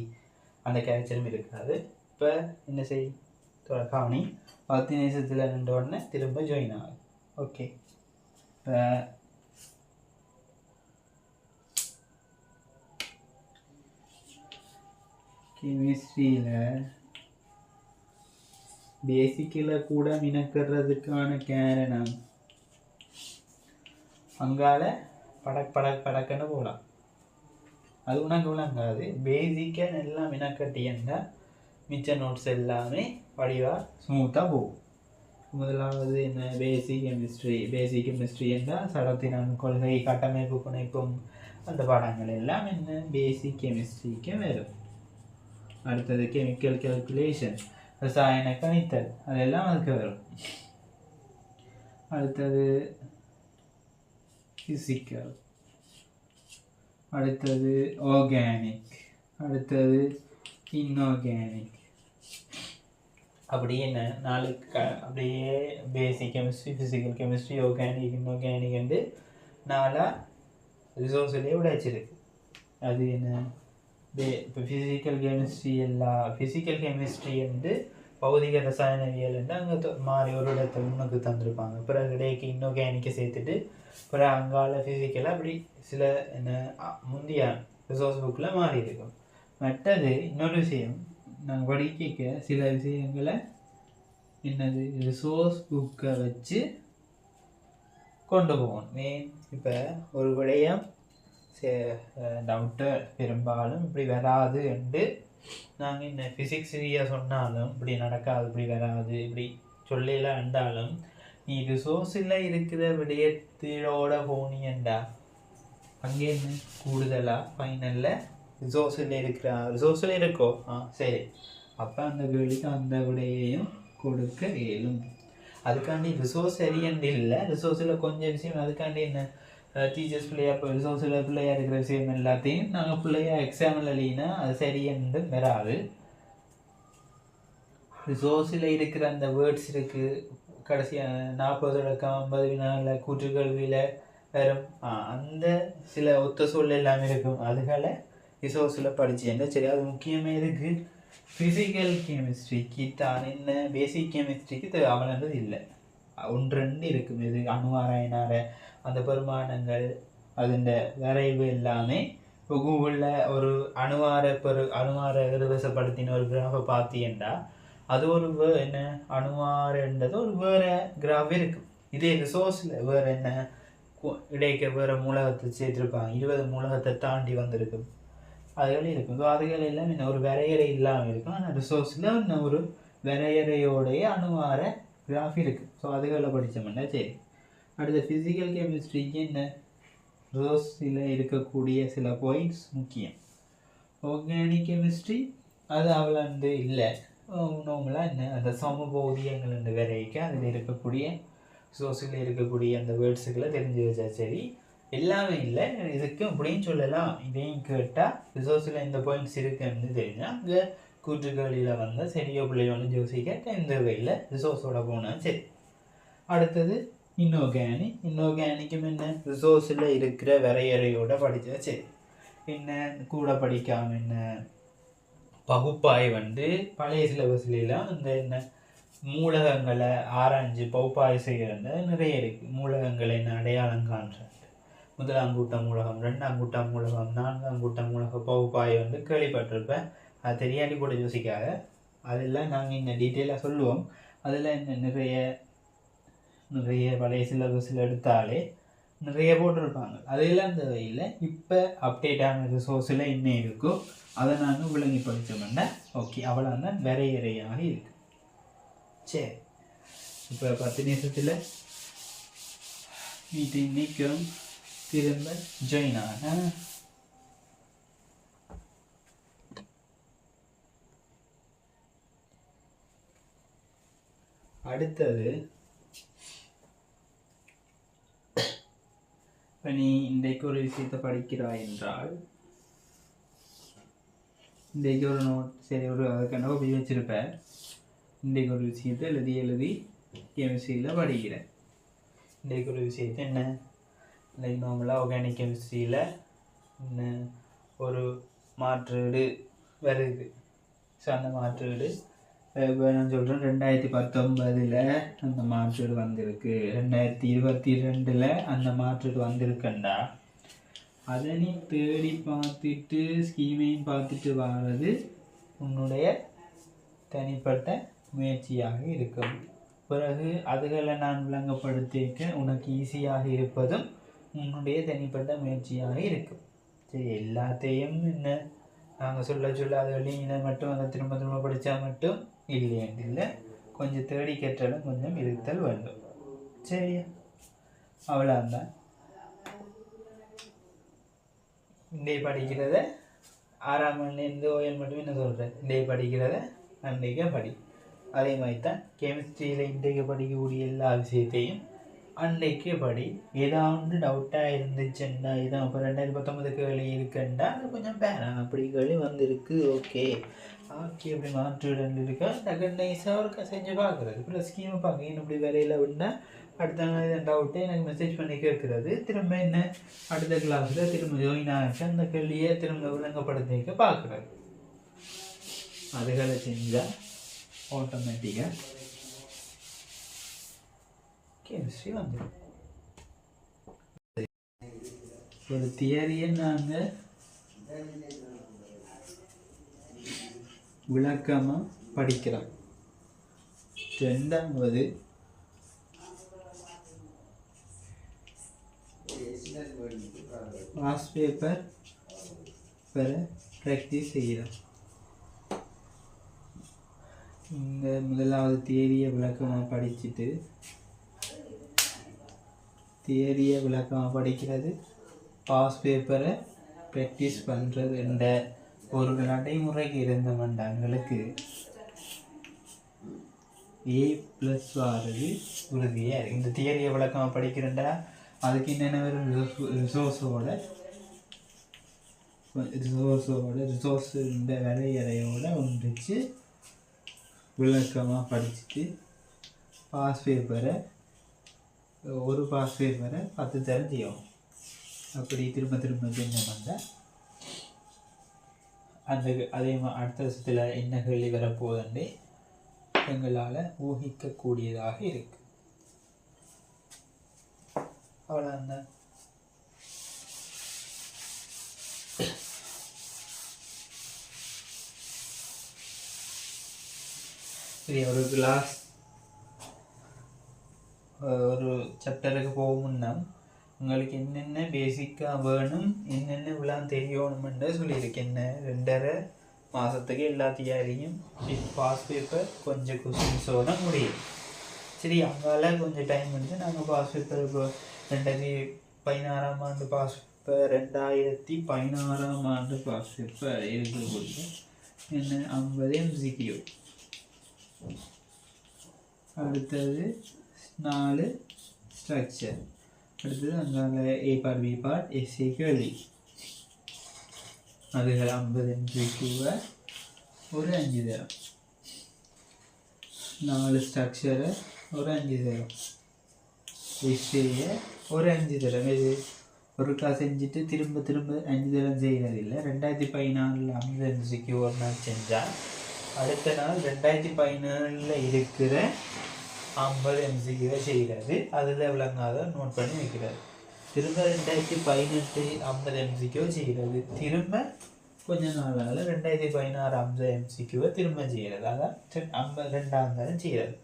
அந்த கேரக்டரும் இருக்காது. இப்போ என்ன செய் கவனி, 10 நிமிஷத்தில் நின்ற உடனே திரும்ப ஜாயின் ஆகும். ஓகே, இப்போ கெமிஸ்ட்ரியில் பேசிக்கில் கூட மினக்கிறதுக்கான காரணம் அங்கால படக்குன்னு போகலாம். அது உனக்கு விளங்காது. பேசிக்காக எல்லாம் வினக்கட்டியன்னா மிச்ச நோட்ஸ் எல்லாமே வடிவாக ஸ்மூத்தாக போகும். முதலாவது என்ன, பேசிக் கெமிஸ்ட்ரி என்றால் சடத்தின் கொள்கை, கட்டமைப்பு, பிணைப்பும் அந்த பாடங்கள் எல்லாம் என்ன பேசிக் கெமிஸ்ட்ரிக்கு வரும். அடுத்தது கெமிக்கல் கால்குலேஷன், ரசாயன கணித்தல், அதெல்லாம் அதுக்கு வரும். அடுத்தது ஃபிசிக்கல், அடுத்தது ஆர்கானிக், அடுத்தது இன்ஆர்கானிக். அப்படியே என்ன அப்படியே basic chemistry, physical chemistry, organic, inorganic என்று 4 ரிசோர்ஸ்லேயே உடைச்சிருக்கு. அது என்ன, இப்போ ஃபிசிக்கல் கெமிஸ்ட்ரி வந்து பௌதிக ரசாயனவியல் என்று அங்கே மாறி ஒரு இடத்தை முன்னுக்கு தந்திருப்பாங்க. பிறகு இடையே இன்ஆர்கானிக்கை சேர்த்துட்டு பிறகு அங்கால ஃபிசிக்கலாக அப்படி சில என்ன முந்தைய ரிசோர்ஸ் புக்கில் மாறி இருக்கும். மற்றது இன்னொரு விஷயம், நாங்கள் படிக்க சில விஷயங்களை என்னது ரிசோர்ஸ் புக்கை வச்சு கொண்டு போகணும். மெயின் இப்போ ஒரு விடயம் டவுட்டை பெரும்பாலும் இப்படி வராது என்று நாங்கள் இந்த ஃபிசிக்ஸ் ரீதியாக சொன்னாலும் இப்படி நடக்காது, இப்படி வராது, இப்படி சொல்லலாம் இருந்தாலும் நீ ரிசோர்ஸில் இருக்கிற விடயத்தோட போனியண்டா அங்கே என்ன கூடுதலாக ஃபைனலில் ரிசோர்ஸில் இருக்கோ சரி, அப்போ அந்த கேள்விக்கு அந்த விடையையும் கொடுக்க இயலும். அதுக்காண்டி ரிசோர்ஸ் சரியண்டு இல்லை, ரிசோர்ஸில் கொஞ்சம் விஷயம் அதுக்காண்டி என்ன டீச்சர்ஸ் பிள்ளையாக ரிசோர்ஸில் பிள்ளையாக இருக்கிற விஷயம் எல்லாத்தையும் நாங்கள் பிள்ளையாக எக்ஸாமில் இல்லைன்னா அது சரியண்டு வராது. ரிசோர்ஸில் இருக்கிற அந்த வேர்ட்ஸ் இருக்குது, கடைசியாக 40-50 வினாவில் கூற்றுக்கல்வியில் வரும் அந்த சில ஒத்த சொல் எல்லாமே இருக்கும். அதுகளை ரிசோர்ஸில் படித்தேன் சரி. அது முக்கியமாக இருக்குது ஃபிசிக்கல் கெமிஸ்ட்ரிக்கு தான். என்ன பேசிக் கெமிஸ்ட்ரிக்கு அவ்வளோன்றது இல்லை, 1-2 இருக்கும். இது அணுவாராயினார அந்த பெருமானங்கள் அதுண்ட வரைவு எல்லாமே இப்போ கூகுளில் ஒரு அணுவார இலவசப்படுத்தின ஒரு கிராஃபை பார்த்தீங்கன்னா அது ஒரு என்ன அணுவாரன்றது ஒரு வேறு கிராஃப் இருக்கும். இதே ரிசோர்ஸில் வேறு என்ன இடைக்க வேறு மூலகத்தை சேர்த்துருப்பாங்க, 20 மூலகத்தை தாண்டி வந்திருக்கும், அதுகள் இருக்கும். ஸோ அதுகள் எல்லாம் இன்னும் ஒரு வரையறை இல்லாமல் இருக்கும். ஆனால் ரிசோர்ஸில் இன்னும் ஒரு வரையறையோடைய அணுவார கிராஃப் இருக்குது. ஸோ அதுகளை படித்தோம்னா சரி. அடுத்த ஃபிசிக்கல் கெமிஸ்ட்ரிக்கு என்ன ரிசோர்ஸில் இருக்கக்கூடிய சில பாயிண்ட்ஸ் முக்கியம். ஆர்கானிக் கெமிஸ்ட்ரி அது அவ்வளோ இல்லை, நார்மலாக என்ன அந்த சமபோதியங்கள் என்று வரைக்க அதில் இருக்கக்கூடிய ரிசோர்ஸில் இருக்கக்கூடிய அந்த வேர்ட்ஸுகளை தெரிஞ்சு வச்சா சரி. எல்லாமே இல்லை, இதுக்கு அப்படின்னு சொல்லலாம். இதையும் கேட்டால் ரிசோர்ஸில் இந்த பாயிண்ட்ஸ் இருக்குன்னு தெரிஞ்சால் அங்கே கூற்றுகளில் வந்தால் சரியோ பிள்ளையோன்னு யோசிக்க டைம் தேவையில்லை, ரிசோர்ஸோட போனால் சரி. அடுத்தது இன்ஆர்கானிக்கும் என்ன ரிசோர்ஸில் இருக்கிற வரையறையோட படித்தா சரி. என்ன கூட படிக்காமல் என்ன பகுப்பாய் பழைய சிலபஸ்லாம் இந்த என்ன மூலகங்களை ஆராய்ஞ்சு பகுப்பாய் செய்கிறது நிறைய இருக்குது. மூலகங்களை என்ன அடையாளம் காண்றது, 1ஆம் கூட்ட மூலகம், 2ஆம் கூட்ட மூலகம், 4ஆம் கூட்ட மூலகம் பகுப்பாய் கேள்விப்பட்டிருப்பேன். அது தெரியாட்டி கூட யோசிக்காத, அதெல்லாம் நாங்கள் இன்னும் டீட்டெயிலாக சொல்லுவோம். அதில் என்ன நிறைய பழைய சிலபஸில் எடுத்தாலே நிறைய போட்டிருப்பாங்க. அதெல்லாம் தேவையில்லை, இப்போ அப்டேட்டான ரிசோர்ஸில் இன்னும் இருக்கும், அதை நாங்கள் விளங்கி படித்தோம்னா ஓகே. அவ்வளோ தான் வரையறையாக இருக்கு. சரி, இப்போ 10 நிமிஷத்தில் மீட்டிங் நிற்கும், திரும்ப ஜாயின் ஆக. அடுத்தது இப்போ நீ இன்றைக்கு ஒரு விஷயத்தை படிக்கிறாய் என்றால் இன்றைக்கு ஒரு நோட் சரி ஒரு அதுக்கான போய் வச்சுருப்பேன். இன்றைக்கு ஒரு விஷயத்தை எழுதி கெமிஸ்ட்ரியில் படிக்கிறேன். இன்றைக்கு ஒரு விஷயத்தை என்ன இன்றைக்கு நார்மலாக ஆர்கானிக் கெமிஸ்ட்ரியில் என்ன ஒரு மாற்றீடு வருது. ஸோ அந்த மாற்றீடு இப்போ நான் சொல்கிறேன் 2019 அந்த மாற்றீடு வந்திருக்கு, 2022 அந்த மாற்றீடு வந்திருக்கண்டா அதை நீ தேடி பார்த்துட்டு ஸ்கீமையும் பார்த்துட்டு வர்றது உன்னுடைய தனிப்பட்ட முயற்சியாக இருக்கும். பிறகு அதுகளை நான் விளங்கப்படுத்திக்க உனக்கு ஈஸியாக இருப்பதும் உன்னுடைய தனிப்பட்ட முயற்சியாக இருக்கும். சரி எல்லாத்தையும் என்ன நாங்கள் சொல்ல அது வெளியின மட்டும் அதை திரும்ப திரும்ப படித்தா மட்டும் இல்லையாண்டு இல்லை, கொஞ்சம் தேடி கேட்டாலும் கொஞ்சம் இருத்தல் வேண்டும். சரியா, அவ்வளோதான். இன்றைய படிக்கிறத 6ஆம் மணிலேருந்து ஓஎல் மட்டும் என்ன சொல்கிறேன், இன்றைய படிக்கிறத அன்றைக்கே படி. அதே மாதிரி தான் கெமிஸ்ட்ரியில் இன்றைக்கு படிக்கக்கூடிய எல்லா விஷயத்தையும் அன்றைக்கே படி. ஏதாவது டவுட்டாக இருந்துச்சுன்னா இதான் இப்போ 2019 கேள்வி இருக்குண்டா அது கொஞ்சம் பேரான் அப்படி கேள்வி வந்திருக்கு, ஓகே அப்படி மாற்றுடன் இருக்கா டக்குன்னு நைஸாக ஒரு செஞ்சு பார்க்குறது. இப்போ ஸ்கீமை பார்க்க இன்னும் இப்படி வேலையில் விட்டா அடுத்த நாள் இதை டவுட்டை எனக்கு மெசேஜ் பண்ணி கேட்குறது. திரும்ப என்ன அடுத்த கிளாஸில் திரும்ப ஜாயின் ஆகிட்டு அந்த கேள்வியை திரும்ப விளங்கப்படுத்திக்க பார்க்குறது. அதுகளை செஞ்சால் ஆட்டோமேட்டிக்காக கெமிஸ்ட்ரி வந்துடும். ஒரு தியரியை நாங்கள் விளக்கமாக படிக்கிறோம். ரெண்டாவது பாஸ் பேப்பர் பெற ப்ராக்டிஸ் செய்கிறோம். இந்த முதலாவது தியரியை விளக்கமாக படிச்சுட்டு தியரியை விளக்கமாக படிக்கிறது, பாஸ் பேப்பரை ப்ராக்டிஸ் பண்ணுறது என்ற ஒரு நடைமுறைக்கு இருந்த மண்டங்களுக்கு A+ வாரது உறுதியாக இருக்குது. இந்த தியரியை விளக்கமாக படிக்கிறேன்டா அதுக்கு என்னென்ன வரும், ரிசோர்ஸ் இந்த வரையறையோடு ஒன்றிச்சு விளக்கமாக படிச்சுட்டு பாஸ் பேப்பரை ஒரு பாஸ் பேப்பரை 10 தரம் செய்யும். அப்படி திரும்ப திரும்ப செஞ்சோம்னா அந்த அதே அடுத்த வருஷத்தில் என்ன கேள்வி வரப்போகுதுன்னு எங்களால் ஊகிக்கக்கூடியதாக இருக்கு. அவ்வளோதான். சரி, ஒரு கிளாஸ் ஒரு சாப்டருக்கு போகணும்னா உங்களுக்கு என்னென்ன பேசிக்காக வேணும், என்னென்ன விழாம் தெரியணுமென்று சொல்லியிருக்கேன். என்ன 2.5 மாதத்துக்கு எல்லா தியாரியும் பாஸ் பேப்பர் கொஞ்சம் கொஸ்டின்ஸோட முடியும். சரி, அங்கால கொஞ்சம் டைம் வந்து நாங்கள் பாஸ் பேப்பர் இப்போ 2016ஆம் ஆண்டு பாஸ் பேப்பர் 2016ஆம் ஆண்டு பாஸ் பேப்பர் இருக்கக்கூடிய என்ன 50 MCQ. அடுத்தது 4 ஸ்ட்ரக்சர். அடுத்தது அங்கே A part B part SA கேள்வி. அதுகள் 50 MCQவை ஒரு 5 தரம், 4 ஸ்ட்ரக்சரை ஒரு 5 தரம், எஸ்ஏயை ஒரு 5 தரம். இது ஒருக்கா செஞ்சுட்டு திரும்ப திரும்ப 5 தரம் செய்கிறதில்லை. 2014 50 MCQ ஒரு நாள் செஞ்சால் அடுத்த நாள் 2017 இருக்கிற 50 MCQவை செய்கிறது. அதில் விளங்காத நோட் பண்ணி வைக்கிறது. திரும்ப 2018 50 MCQ செய்கிறது. திரும்ப கொஞ்ச நாளால் 2016 50 MCQவை திரும்ப செய்கிறது. அதான் 52ஆம் தரம் செய்கிறது.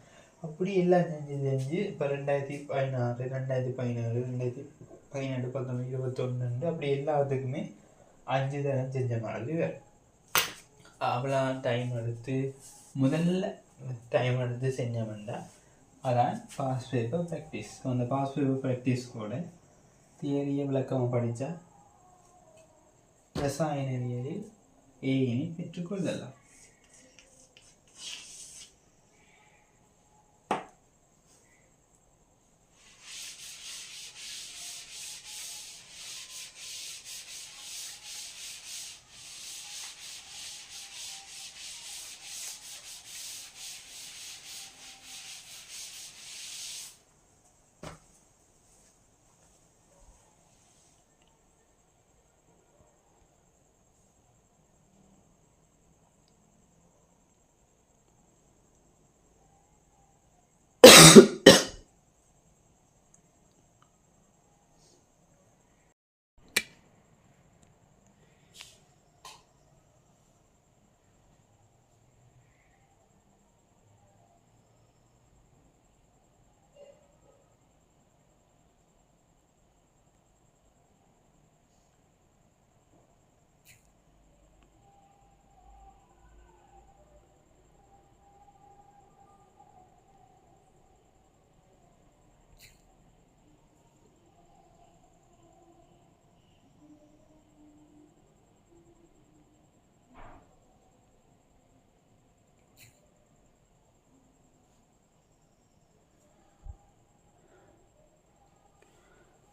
அப்படி எல்லாம் செஞ்சு இப்போ 2016 2017 2018 19 21 அப்படி எல்லாத்துக்குமே 5 தரம் செஞ்ச மாதிரி வேறு. அவ்வளோ டைம் எடுத்து முதல்ல டைம் எடுத்து செஞ்சோம்னா அதான் பாஸ் பேப்பர் ப்ராக்டிஸ். அந்த பாஸ் பேப்பர் ப்ராக்டிஸ் கூட தியரியை விளக்கமாக படித்தா ரசாயனவியலில் ஏயினை பெற்றுக்கொள்ளலாம்.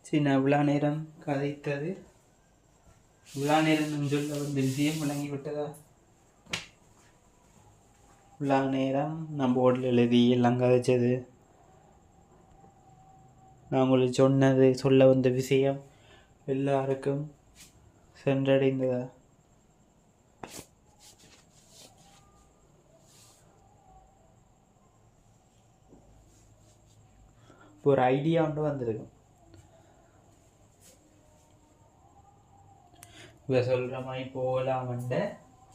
சரி, நான் இவ்வளோ நேரம் கதைத்தது இவ்வளோ நேரம் சொல்ல வந்து விஷயம் விளங்கி விட்டதா? இவ்வளோ நேரம் நான் போர்டில் எழுதி எல்லாம் கதைச்சது, நான் உங்களுக்கு சொன்னது, சொல்ல வந்த விஷயம் எல்லாருக்கும் சென்றடைந்ததா? இப்போ ஒரு ஐடியா ஒன்று வந்திருக்கும். இப்போ சொல்கிற மாதிரி போகலாமண்ட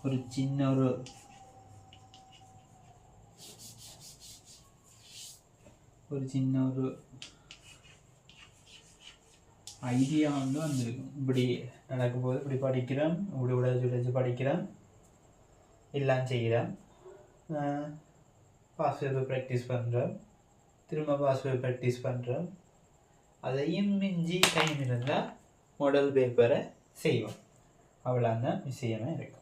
ஒரு சின்ன ஒரு ஐடியா வந்து வந்திருக்கும். இப்படி நடக்கும்போது இப்படி படிக்கிறோம், இப்படி உடைச்சு படிக்கிறோம், எல்லாம் செய்கிறோம், பாஸ்வேர்டு ப்ராக்டிஸ் பண்ணுறோம், திரும்ப பாஸ்வேர்டு ப்ராக்டிஸ் பண்ணுறோம், அதையும் மிஞ்சி டைம் இருந்தால் மாடல் பேப்பரை செய்வோம். அவ்வளோதான் விஷயமே இருக்கும்.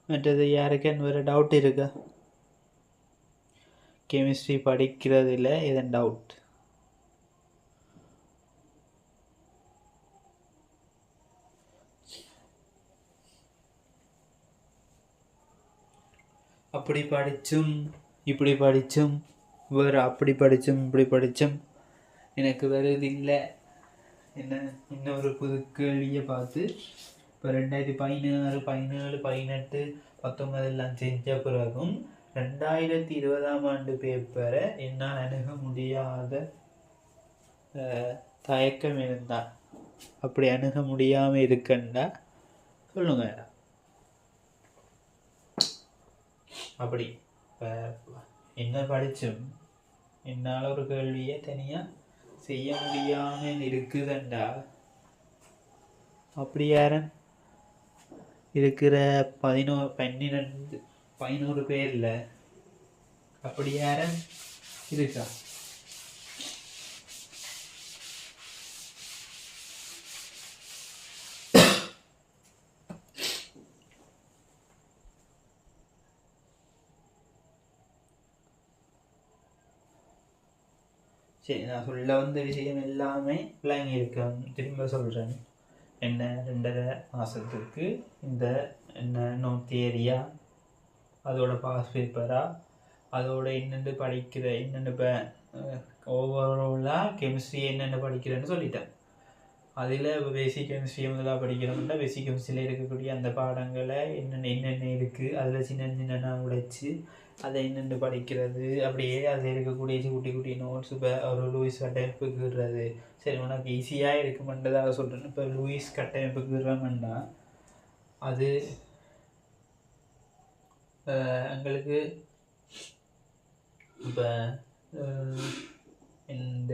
மற்றது யாருக்குன்னு வேறு டவுட் இருக்கா? கெமிஸ்ட்ரி படிக்கிறதுல எதன் டவுட்? அப்படி படித்தும் இப்படி படித்தும் வேறு அப்படி படித்தும் இப்படி படித்தும் எனக்கு வருதில்லை. என்ன இன்னொரு புது கேள்வியை பார்த்து இப்போ 2016, 17, 18, 19 எல்லாம் செஞ்ச பிறகும் 2020ஆம் ஆண்டு பேப்பரை என்னால் அணுக முடியாத தயக்கம் இருந்தா, அப்படி அணுக முடியாமல் இருக்கண்டா சொல்லுங்க. அப்படி இப்போ என்ன படித்தும் என்னால் ஒரு கேள்வியை தனியாக செய்ய முடியாமல் இருக்குதுண்டா, அப்படி யாரும் இருக்கிற 11 பேரில் அப்படி யாரும் இருக்கா? சரி, நான் சொல்ல வந்த விஷயம் எல்லாமே விளங்கி இருக்கேன். திரும்ப சொல்கிறேன். என்ன 2.5 மாதத்துக்கு இந்த என்ன நோட் தியரியா, அதோட பாஸ் பேப்பரா, அதோட என்னென்று படிக்கிற என்னென்னு இப்போ ஓவராலாக கெமிஸ்ட்ரி என்னென்ன படிக்கிறேன்னு சொல்லிட்டேன். அதில் இப்போ பேசிக் கெமிஸ்ட்ரியை முதலாக படிக்கிறோம்னா பேசிக் கெமிஸ்ட்ரியில் இருக்கக்கூடிய அந்த பாடங்களை என்னென்ன இருக்குது, அதில் சின்ன உடைச்சி அதை என்னென்று படிக்கிறது, அப்படியே அதில் இருக்கக்கூடிய குட்டி நோட்ஸ். இப்போ ஒரு லூயிஸ் கட்டமைப்புக்குறது சரி உனக்கு ஈஸியாக இருக்குமென்றதாக சொல்கிறேன். இப்போ லூயிஸ் கட்டமைப்புக்குறோம்னா அது எங்களுக்கு இப்போ இந்த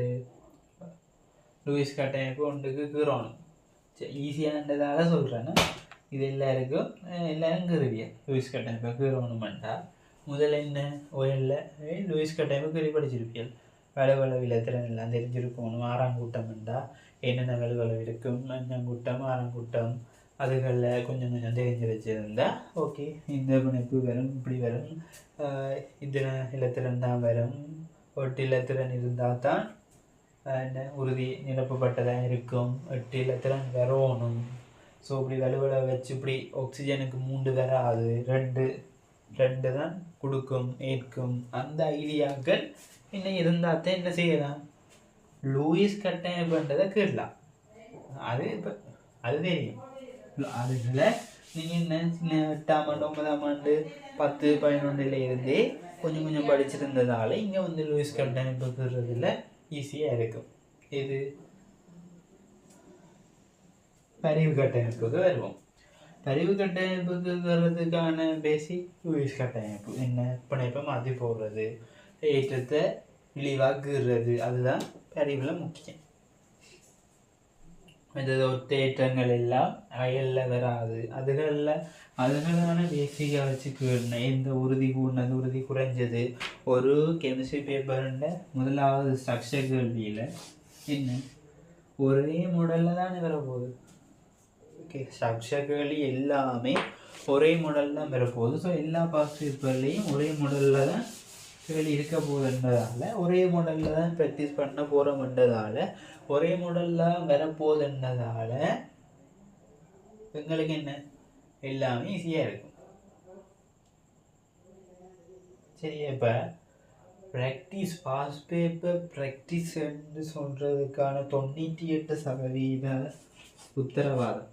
லூயிஸ் கட்டமைப்பு ஒன்றுக்கு கீறணும். சரி, ஈஸியானதாக சொல்கிறேன்னா இது எல்லாருக்கும் கீறுவிய லூயிஸ் கட்டமைப்பை கீறணுமெண்டா முதல்ல என்ன ஓயலில் லூயிஸ் கட்டமைப்பு கீறி படிச்சிருப்பியல். வலுவளவில் திறன் எல்லாம் தெரிஞ்சிருக்கணும். 6ஆம் கூட்டம்ண்டா என்னென்ன வலுவளவு இருக்கும், 5ஆம் கூட்டம், 6ஆம் கூட்டம், அதுகளில் கொஞ்சம் தெரிஞ்சு வச்சுருந்தா ஓகே, இந்த பிணைப்பு வரும், இப்படி வரும், இத்தனை இலத்திறன் தான் வரும், 8 இலத்திறன் இருந்தால் தான் என்ன உறுதி நிரப்பப்பட்டதாக இருக்கும், 8 இலத்திறன் வரணும். ஸோ இப்படி வலுவளை வச்சு இப்படி ஆக்சிஜனுக்கு 3 வராது, 2 தான் கொடுக்கும் ஏற்கும். அந்த ஐடியாக்கள் என்ன இருந்தால் தான் என்ன செய்யலாம், லூயிஸ் கட்டமைப்புன்றதை கேட்கலாம். அது இப்போ அது தெரியும். அதுல நீங்கள் என்ன சின்ன 8ஆம் ஆண்டு 9ஆம் ஆண்டு 10, 11 இருந்தே கொஞ்சம் படிச்சிருந்ததால் இங்கே வந்து லூயிஸ் கட்டமைப்புக்குறதுல ஈஸியாக இருக்கும். இது பரிவு கட்டமைப்புக்கு வருவோம். பரிவு கட்டமைப்புக்குறதுக்கான பேசிக் லூயிஸ் கட்டமைப்பு என்ன, பிணைப்பை மாற்றி போடுறது, ஏற்றத்தை இழிவாக்குறது, அதுதான் பரிவில் முக்கியம். இந்த தேற்றங்கள் எல்லாம் அயலில் வராது. அதுகளான பேசிக்காக வச்சுக்கணும். எந்த உறுதி கூடினது, உறுதி குறைஞ்சது. ஒரு கெமிஸ்ட்ரி பேப்பர்ன்ற முதலாவது ஸ்ட்ரக்சர் கேள்வியில் என்ன ஒரே மாடலில் தானே வரப்போகுது. ஸ்ட்ரக்சர்கள் எல்லாமே ஒரே மாடலில் தான் வரப்போகுது. ஸோ எல்லா பாஸ் பேப்பர்லேயும் ஒரே மாடலில் தான் கேள்வி இருக்க போகுதுன்றதால ஒரே மாடலில் தான் ப்ராக்டிஸ் பண்ண போகிறோம்ன்றதால ஒரே மாடலில் வரப்போகுதுன்றதால எங்களுக்கு என்ன எல்லாமே ஈஸியாக இருக்கும். சரி, இப்போ ப்ராக்டிஸ் பாஸ் பேப்பர் ப்ராக்டிஸ் என்று சொல்கிறதுக்கான 98% உத்தரவாதம்.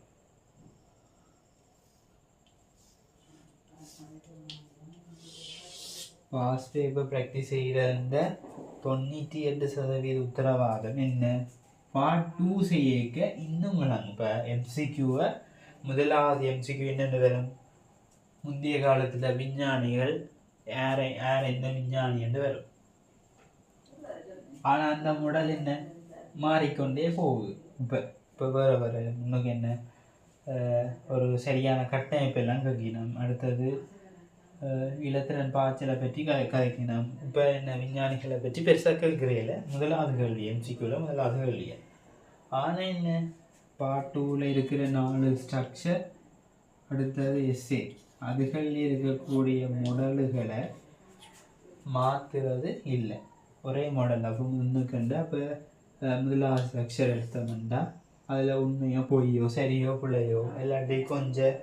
பாஸ் பேப்பர் ப்ராக்டிஸ் செய்கிற 98% உத்தரவாதம் என்ன? பார்ட் 2 செய்யக்க இன்னும் விளங்கும். இப்போ எம்சிக்யூவை முதலாவது எம்சிக்யூ என்னென்னு வரும்? முந்தைய காலத்தில் விஞ்ஞானிகள் யார் எந்த விஞ்ஞானி என்று வரும். ஆனால் அந்த மாடல் என்ன மாறிக்கொண்டே போகுது. இப்போ வேறு முன்னுக்கு என்ன ஒரு சரியான கட்டமைப்பெல்லாம் கற்கினோம். அடுத்தது இலத்திரன் பாய்ச்சலை பற்றி கதைக்கினோம். இப்போ என்ன விஞ்ஞானிகளை பற்றி பெருசாக கேட்குறையில முதலாவது கேள்வி எம்சிக்யூவில் முதலாவது கேள்வி. ஆனால் என்ன பார்ட் 2ல் இருக்கிற 4 ஸ்ட்ரக்சர், அடுத்தது எஸ்ஏ, அதுகளில் இருக்கக்கூடிய மாடல்களை மாற்றுறது இல்லை, ஒரே மாடல். அப்போ முன்னுக்கண்டா இப்போ முதலாவது ஸ்ட்ரக்சர் எடுத்தோம்னா அதில் உண்மையோ பொய்யோ சரியோ பிள்ளையோ எல்லாத்தையும் கொஞ்சம்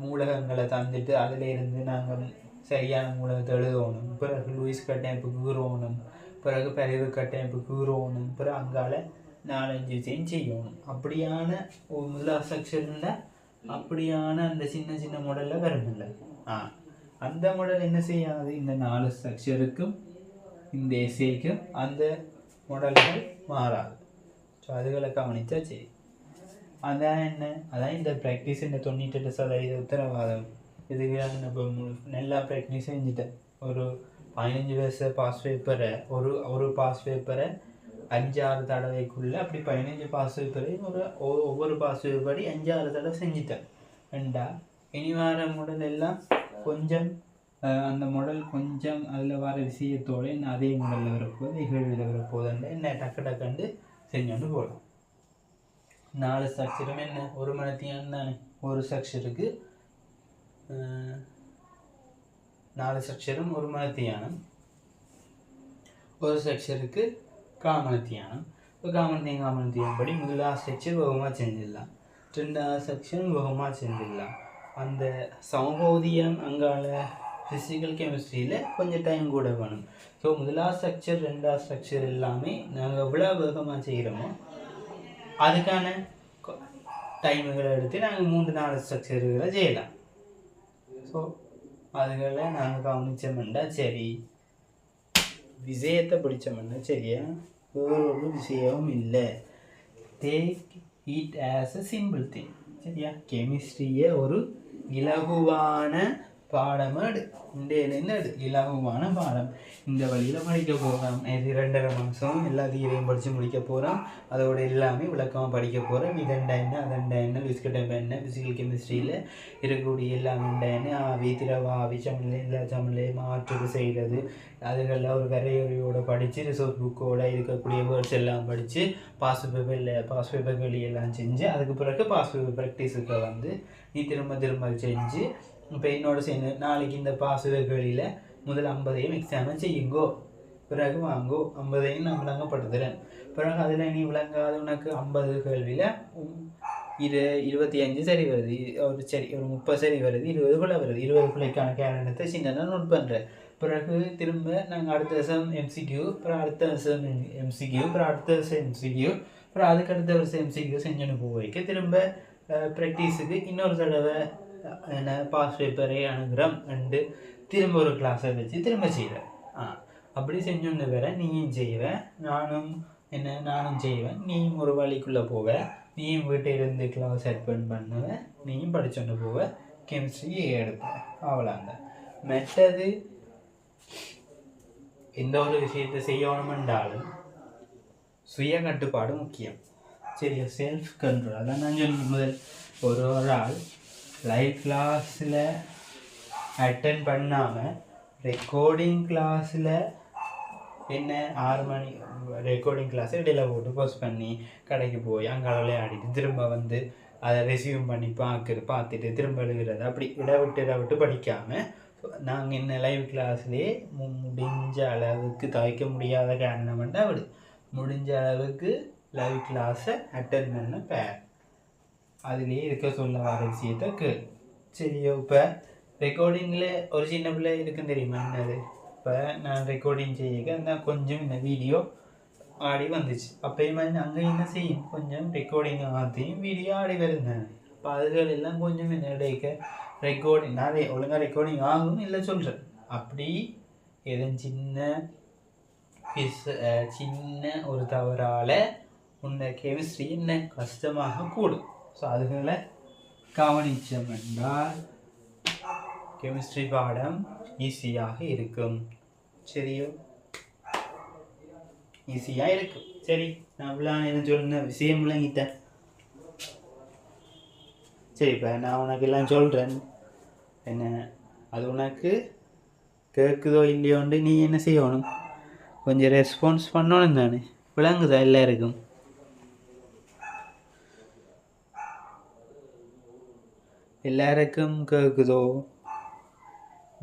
மூலகங்களை தந்துட்டு அதில் இருந்து நாங்கள் சரியான மூலகத்தை எழுதணும். பிறகு லூயிஸ் கட்டமைப்பு கூறணும், பிறகு பிரிவு கட்டமைப்பு கூறணும், பிறகு அங்கால 4-5 செய்யணும். அப்படியான ஒரு முதலாவது ஸ்ட்ரக்சரில் அப்படியான அந்த சின்ன சின்ன மாடலில் வருமில்லை. அந்த மாடல் என்ன செய்யாது? இந்த 4 ஸ்ட்ரக்சருக்கும் இந்த எஸ்ஏக்கும் அந்த மாடல்கள் மாறாது. ஸோ அதுகளை கவனித்தா சரி. அதான் என்ன, அதான் இந்த ப்ராக்டிஸ் இந்த 98% உத்தரவாதம். இதுக்கு நான் இப்போ நல்லா ப்ராக்டிஸ் செஞ்சுட்டேன். ஒரு 15 வருஷ பாஸ் பேப்பரை ஒரு பாஸ் பேப்பரை 5-6 தடவைக்குள்ளே அப்படி 15 பாஸ் பேப்பரையும் ஒவ்வொரு பாஸ் பேப்பரையும் 5-6 தடவை செஞ்சுட்டேன். ரெண்டா இனி வர மாடல் எல்லாம் கொஞ்சம் அந்த மாடல் கொஞ்சம் அதில் வர விஷயத்தோடு அதே மாடலில் வரப்போகுது, கேள்வியில் வரப்போகுதுன்ற என்ன டக்குண்டு செஞ்சோன்னு போகலாம். 4 ஸ்ட்ரக்சரும் என்ன ஒரு மணித்தியானம் தானே. ஒரு ஸ்ட்ரக்சருக்கு 4 ஸ்ட்ரக்சரும் ஒரு மணித்தியானம், ஒரு ஸ்ட்ரக்சருக்கு காமனத்தியானம். இப்போ காமனத்தியானம் படி முதலாவது ஸ்ட்ரக்சர் வேகமாக செஞ்சிடலாம், 2வது ஸ்ட்ரக்சரும் வேகமாக செஞ்சிடலாம். அந்த சமபௌதியம் அங்கால ஃபிசிக்கல் கெமிஸ்ட்ரியில் கொஞ்சம் டைம் கூட வேணும். ஸோ முதலாவது ஸ்ட்ரக்சர் 2வது ஸ்ட்ரக்சர் எல்லாமே நாங்கள் எவ்வளோ வேகமாக செய்கிறோமோ அதுக்கான டைமுகளை எடுத்து நாங்கள் 3-4 ஸ்ட்ரக்சர்களை செய்யலாம். ஸோ அதுகளை நாங்கள் கவனித்தோம்னா சரி, விஷயத்தை பிடிச்சோம்னா சரியா, வேறொரு விஷயமும் இல்லை. Take it as a simple thing. சரியா, கெமிஸ்ட்ரியை ஒரு இலகுவான பாடமாக இன்றையிலேருந்து இலகுவான பாடம். இந்த வழியில் படிக்க போகிறோம். 2.5 மாதம் எல்லா தீரையும் படித்து முடிக்க போகிறோம். அதோட எல்லாமே விளக்கமாக படிக்க போகிறோம். இதண்டா என்ன, அதண்டா என்ன, விஸ்கட்டம் என்ன, ஃபிசிக்கல் கெமிஸ்ட்ரியில் இருக்கக்கூடிய எல்லாமே என்ன, ஆவி திரவ ஆவி சமநிலை எல்லா சமநிலையும் மாற்றுறது செய்கிறது, அதுகளில் ஒரு வரையறையோடு படித்து ரிசோர்ஸ் புக்கோடு இருக்கக்கூடிய வேர்ட்ஸ் எல்லாம் படித்து பாஸ் பேப்பர்கள் எல்லாம் செஞ்சு அதுக்கு பிறகு பாஸ் பேப்பர் ப்ராக்டிஸுக்கு வந்து நீ திரும்ப செஞ்சு இப்போ என்னோட சேர்ந்து நாளைக்கு இந்த பாஸ் பேப்பர்களில் முதல் 50 எக்ஸாமை செய்யுங்கோ, பிறகு வாங்கோ 50 நான் விளங்கப்படுத்துகிறேன். பிறகு அதில் நீ விளங்காத உனக்கு 50 கேள்வியில் 25 சரி வருது, ஒரு 30 சரி வருது, 20 பிள்ளை வருது. 20 பிள்ளைக்கான கேரளத்தை சின்னதாக நோட் பண்ணுறேன். பிறகு திரும்ப நாங்கள் அடுத்த வருஷம் எம்சிக்யூ, அப்புறம் அடுத்த வருஷம் எம்சிக்யூ, அப்புறம் அடுத்த வருஷம் எம்சிக்யூ, அப்புறம் அதுக்கு அடுத்த வருஷம் எம்சிக்யூ செஞ்சுன்னு போய்க்க திரும்ப ப்ராக்டிஸுக்கு இன்னொரு தடவை என்ன பாஸ் பேப்பரை அணுகிறோம் அண்டு திரும்ப ஒரு கிளாஸை வச்சு திரும்ப செய்வேன். அப்படி செஞ்சோன்னு வேற நீயும் செய்வேன், நானும் செய்வேன். நீயும் ஒரு வழிக்குள்ளே போவ, நீயும் வீட்டிலிருந்து கிளாஸ் அட்டெண்ட் பண்ணுவேன், நீயும் படிச்சோன்னு போவ, கெமிஸ்ட்ரி எடுப்பேன். அவ்வளோங்க. மெட்டது எந்த ஒரு விஷயத்தை செய்யணுமென்றாலும் சுய கட்டுப்பாடு முக்கியம். சரியா, செல்ஃப் கண்ட்ரோல். அதான் நான் சொன்ன முதல் ஒரு ஆள் லைவ் கிளாஸில் அட்டெண்ட் பண்ணாமல் ரெக்கார்டிங் கிளாஸில் என்ன 6 மணி ரெக்கார்டிங் கிளாஸை இடையில போட்டு போஸ்ட் பண்ணி கடைக்கு போய் அங்கே விளையாடிட்டு திரும்ப வந்து அதை ரெசியூம் பண்ணி பார்த்துட்டு திரும்ப எழுதுறது அப்படி இட விட்டு படிக்காமல் நாங்கள் என்ன லைவ் கிளாஸ்லேயே முடிஞ்ச அளவுக்கு தவிர்க்க முடியாத காரணம்னா விடு முடிஞ்ச அளவுக்கு லைவ் கிளாஸை அட்டன் பண்ண பேர் அதுலேயே இருக்க சொல்ல வர விஷயத்தை சரியோ. இப்போ ரெக்கார்டிங்கில் ஒரு சின்ன பிள்ளை இருக்குன்னு தெரியுமா என்னது, இப்போ நான் ரெக்கார்டிங் செய்ய நான் கொஞ்சம் இந்த வீடியோ ஆடி வந்துச்சு அப்பயுமே அங்கே என்ன செய்யும் கொஞ்சம் ரெக்கார்டிங் ஆத்தையும் வீடியோ ஆடி வருந்தேன். இப்போ அதுகள் எல்லாம் கொஞ்சம் என்ன இடைக்க ரெக்கார்டிங் நான் ஒழுங்காக ரெக்கார்டிங் ஆகும் இல்லை சொல்கிறேன் அப்படி எதுவும் சின்ன ஒரு தவறால் உன்னை கெமிஸ்ட்ரி என்ன கஷ்டமாக கூடும். ஸோ அதுகளை கவனித்தோம் என்றால் கெமிஸ்ட்ரி பாடம் ஈஸியாக இருக்கும். சரியோ, ஈஸியாக இருக்கும். சரி, நான் இவ்வளோ என்ன சொல்லுங்க விஷயம் விளங்கிட்டேன். சரி, இப்போ நான் உனக்கு எல்லாம் சொல்கிறேன் என்ன அது உனக்கு கேட்குதோ இல்லையோண்டு நீ என்ன செய்யணும், கொஞ்சம் ரெஸ்பான்ஸ் பண்ணணும் தானே. விளங்குதா எல்லாருக்கும்? எல்லாருக்கும் கேட்குதோ?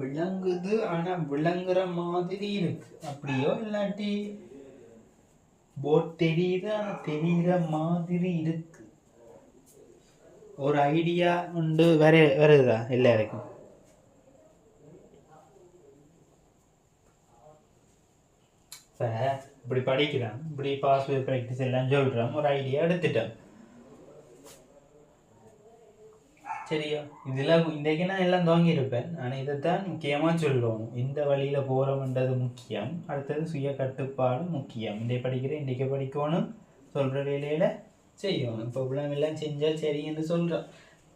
விளங்குது, ஆனால் விளங்குற மாதிரி இருக்கு. அப்படியோ இல்லாட்டி போட் தெரியுது ஆனால் தெரிகிற மாதிரி இருக்கு. ஒரு ஐடியா உண்டு வருதா எல்லாருக்கும்? இப்போ இப்படி படிக்கிறான், இப்படி பாஸ்வேர்ட் ப்ராக்டிஸ் எல்லாம் சொல்கிறான், ஒரு ஐடியா எடுத்துட்டான். சரியா, இதில் இன்றைக்கு நான் எல்லாம் துவங்கியிருப்பேன். ஆனால் இதைத்தான் முக்கியமாக சொல்லணும். இந்த வழியில் போகிறோம்ன்றது முக்கியம். அடுத்தது சுய கட்டுப்பாடு முக்கியம். இன்றைக்கு படிக்கிறேன், இன்றைக்கு படிக்கணும், சொல்கிற வேலையில் செய்யணும். இப்போ எல்லாம் செஞ்சால் சரி என்று சொல்கிறோம்.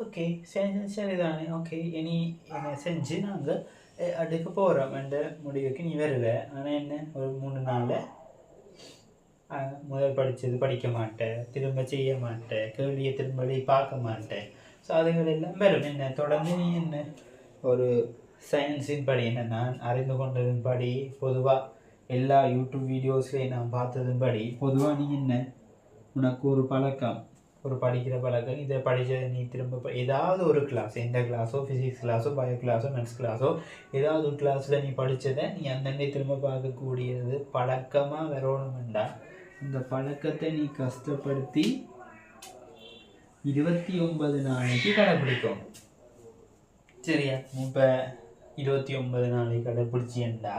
ஓகே, சரிதானே, ஓகே, இனி என்ன செஞ்சு நாங்கள் அடுக்க போகிறோம் என்ற முடிவுக்கு நீ வருவே. ஆனால் என்ன, ஒரு 3 நாளில் முதல் படித்தது படிக்க மாட்டேன், திரும்ப செய்ய மாட்டேன், கேள்வியை திரும்ப பார்க்க மாட்டேன். ஸோ அதுகள் எல்லாம் வரும். என்ன தொடர்ந்து நீ என்ன ஒரு சயின்ஸின் படி என்ன நான் அறிந்து கொண்டதன் படி பொதுவாக எல்லா யூடியூப் வீடியோஸ்லையும் நான் பார்த்ததும் படி பொதுவாக நீ என்ன உனக்கு ஒரு பழக்கம், ஒரு படிக்கிற பழக்கம், இதை படித்ததை நீ திரும்ப ஏதாவது ஒரு கிளாஸ், எந்த கிளாஸோ ஃபிசிக்ஸ் கிளாஸோ பயோ கிளாஸோ மேத்ஸ் கிளாஸோ ஏதாவது ஒரு கிளாஸில் நீ படித்ததை நீ அந்தண்டே திரும்ப பார்க்கக்கூடியது பழக்கமாக வரணுமெண்டா இந்த பழக்கத்தை நீ கஷ்டப்படுத்தி 29 நாளைக்கு கடைப்பிடிக்கும். சரியா, இப்போ 29 நாளைக்கு கடைப்பிடிச்சியண்டா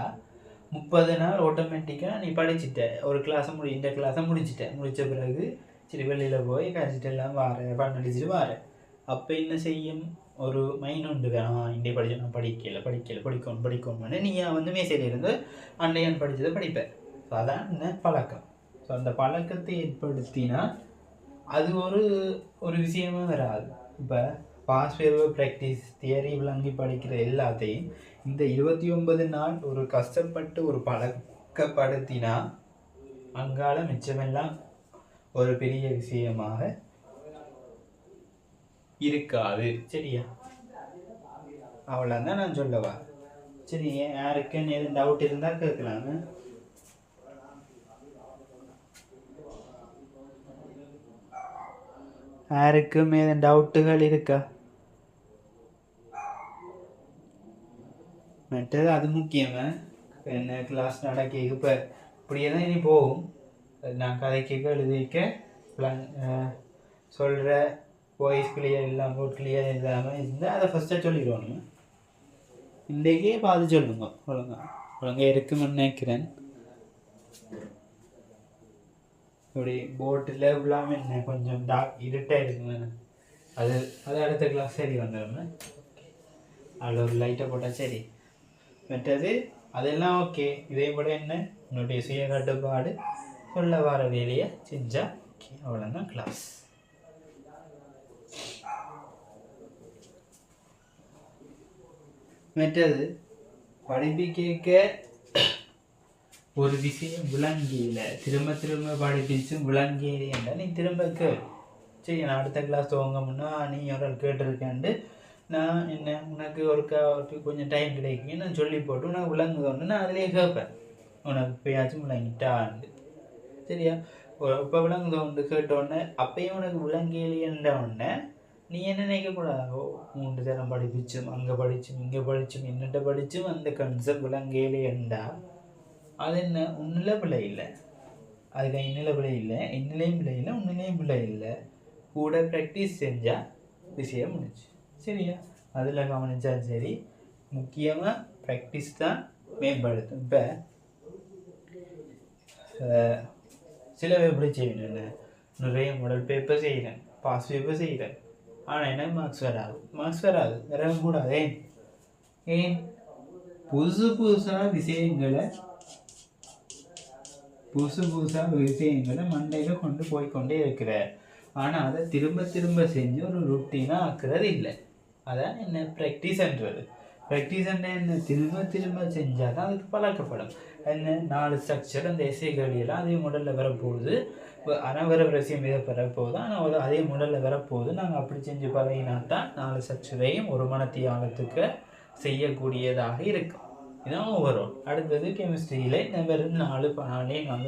30 நாள் ஆட்டோமேட்டிக்காக நீ படிச்சுட்ட. ஒரு கிளாஸை இந்த கிளாஸை முடித்த பிறகு சரி வெளியில் போய் கழிச்சிட்டு எல்லாம் வாரேன், பண்ணடிச்சிட்டு வாரேன். அப்போ என்ன செய்யும், ஒரு மைண்ட் உண்டு, இன்றைய படிச்சு நான் படிக்கணும்னு நீங்கள் வந்து மேசையில் இருந்து அன்றையன் படித்ததை படிப்பேன். ஸோ அதான் இந்த பழக்கம். ஸோ அந்த பழக்கத்தை ஏற்படுத்தினா அது ஒரு விஷயமே வராது. இப்போ பாஸ்வேர்டு ப்ராக்டிஸ் தியரி விளங்கி படிக்கிற எல்லாத்தையும் இந்த 29 நாள் ஒரு கஷ்டப்பட்டு ஒரு பழக்கப்படுத்தினா அங்கால மிச்சமெல்லாம் ஒரு பெரிய விஷயமாக இருக்காது. சரியா, அவ்வளோதான் நான் சொல்லவா. சரி, யாருக்குன்னு எதுவும் டவுட் இருந்தால் கேட்கலாங்க. யாருக்கும் ஏதும் டவுட்டுகள் இருக்கா? மற்றது அது முக்கியமாக என்ன கிளாஸ் நடக்க இப்போ இப்படியே தான் இனி போகும். நான் கதைக்க எழுதிக்க சொல்கிற வாய்ஸ் கிளியர் இல்லாமல் போட் கிளியர் இல்லாமல் இருந்தால் அதை ஃபஸ்ட்டாக சொல்லிடுவானுங்க. இன்றைக்கே பார்த்து சொல்லுங்க, ஒழுங்காக இருக்குன்னு நினைக்கிறேன். இப்படி போட்டில் இல்லாமல் என்ன கொஞ்சம் இருட்டாக இருக்குங்க. அது அடுத்த கிளாஸ் சரி வந்துடும். அதில் ஒரு லைட்டை போட்டால் சரி. மற்றது அதெல்லாம் ஓகே. இதே போல என்ன உன்னுடைய சுய கட்டுப்பாடு சொல்ல வர வேலையை செஞ்சால் ஓகே, அவ்வளோதான் கிளாஸ். மற்றது படிப்பிக்க ஒரு விஷயம் விளங்கியில திரும்ப படிப்பிச்சும் விளங்கியது என்றால் நீ திரும்ப சரி நான் அடுத்த கிளாஸ் துவங்கமுன்னா நீ ஒரு கேட்டிருக்கேன்ட்டு நான் என்ன உனக்கு ஒரு கொஞ்சம் டைம் கிடைக்குங்க நான் சொல்லி போட்டு உனக்கு விளங்குதோன்னு நான் அதிலே கேட்பேன். உனக்கு இப்போயாச்சும் விளங்கிட்டான்ட்டு. சரியா, இப்போ விளங்குதோண்டு கேட்டோடனே அப்பயும் உனக்கு விளங்கியன்ற உடனே நீ என்ன நினைக்கக்கூடாது, 3 தரம் படிப்பிச்சும் அங்கே படிச்சும் இங்கே படிச்சும் என்னட்ட படிச்சும் அந்த கன்செப்ட் விளங்கலேண்டா அது என்ன உன்னில் பிள்ளை இல்லை, அதுக்கு என்னில் பிள்ளை இல்லை, என்னிலையும் பிள்ளை இல்லை, உன்னிலையும் பிள்ளை இல்லை. கூட ப்ராக்டிஸ் செஞ்சால் விஷயம் முடிச்சு. சரியா? அதில் கவனிச்சா சரி. முக்கியமாக ப்ராக்டிஸ் தான் மேம்படுத்தும். இப்போ சில பேர் எப்படி செய்யணும், நிறைய மாடல் பேப்பர் செய்கிறேன், பாஸ் பேப்பர் செய்கிறேன், ஆனால் எனக்கு மார்க்ஸ் வராது வரக்கூடாது. ஏன் புதுசு புதுசாக விஷயங்களை மண்டையில் கொண்டு போய்கொண்டே இருக்கிறார். ஆனால் அதை திரும்ப திரும்ப செஞ்சு ஒரு ருட்டீனாக ஆக்குறது இல்லை. அதான் என்ன ப்ராக்டிஸ்ன்றது. ப்ராக்டிஸ்ன்ற என்ன திரும்ப திரும்ப செஞ்சால் தான் அதுக்கு பழக்கப்படும். என்ன 4 ஸ்ட்ரக்சர் அந்த எஸ்ஐகளியெல்லாம் அதே மாடலில் வரப்போகுது. ஆனால் வேறு விஷயம் இதை வரப்போகுது, ஆனால் அதே மாடலில் வரப்போகுது. நாங்கள் அப்படி செஞ்சு பழகினா தான் 4 ஸ்ட்ரக்சரையும் ஒரு மனத்தியாலத்துக்கு செய்யக்கூடியதாக இருக்கும். இதுதான் ஓவரால். அடுத்தது கெமிஸ்ட்ரியில் இந்த வெறும் 4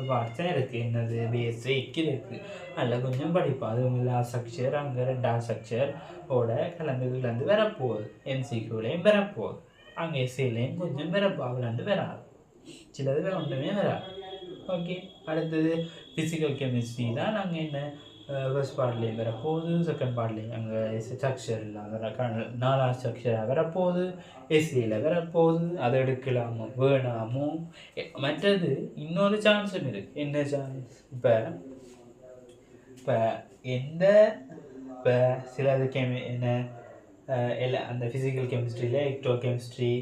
பார்ட்ஸ் தான் இருக்குது. என்னது பேசிக் இருக்குது, அதில் கொஞ்சம் படிப்போம். அது எல்லா ஸ்ட்ரக்சர் அங்கே 2 ஸ்ட்ரக்சர் ஓட கலந்து வரப்போகுது. எம்சிக்யூலையும் வரப்போகுது, அங்கே எஸ்சிலையும் கொஞ்சம் வரப்போகுது வராது, சிலது ஒன்றுமே வராது. ஓகே. அடுத்தது ஃபிசிக்கல் கெமிஸ்ட்ரி தான். நாங்கள் என்ன ஃபர்ஸ்ட் பார்ட்லேயும் வரப்போகுது, செகண்ட் பார்ட்லேயும் அங்கே ஸ்ட்ரக்சர் இல்லாமல் 4 ஸ்ட்ரக்சராக வரப்போகுது, எஸ்சியில் வரப்போகுது. அதை எடுக்கலாமோ வேணாமோ. மற்றது இன்னொரு சான்ஸ் இருக்குது. என்ன சான்ஸ்? இப்போ சிலது என்ன அந்த ஃபிசிக்கல் கெமிஸ்ட்ரியில் எக்டோ கெமிஸ்ட்ரி,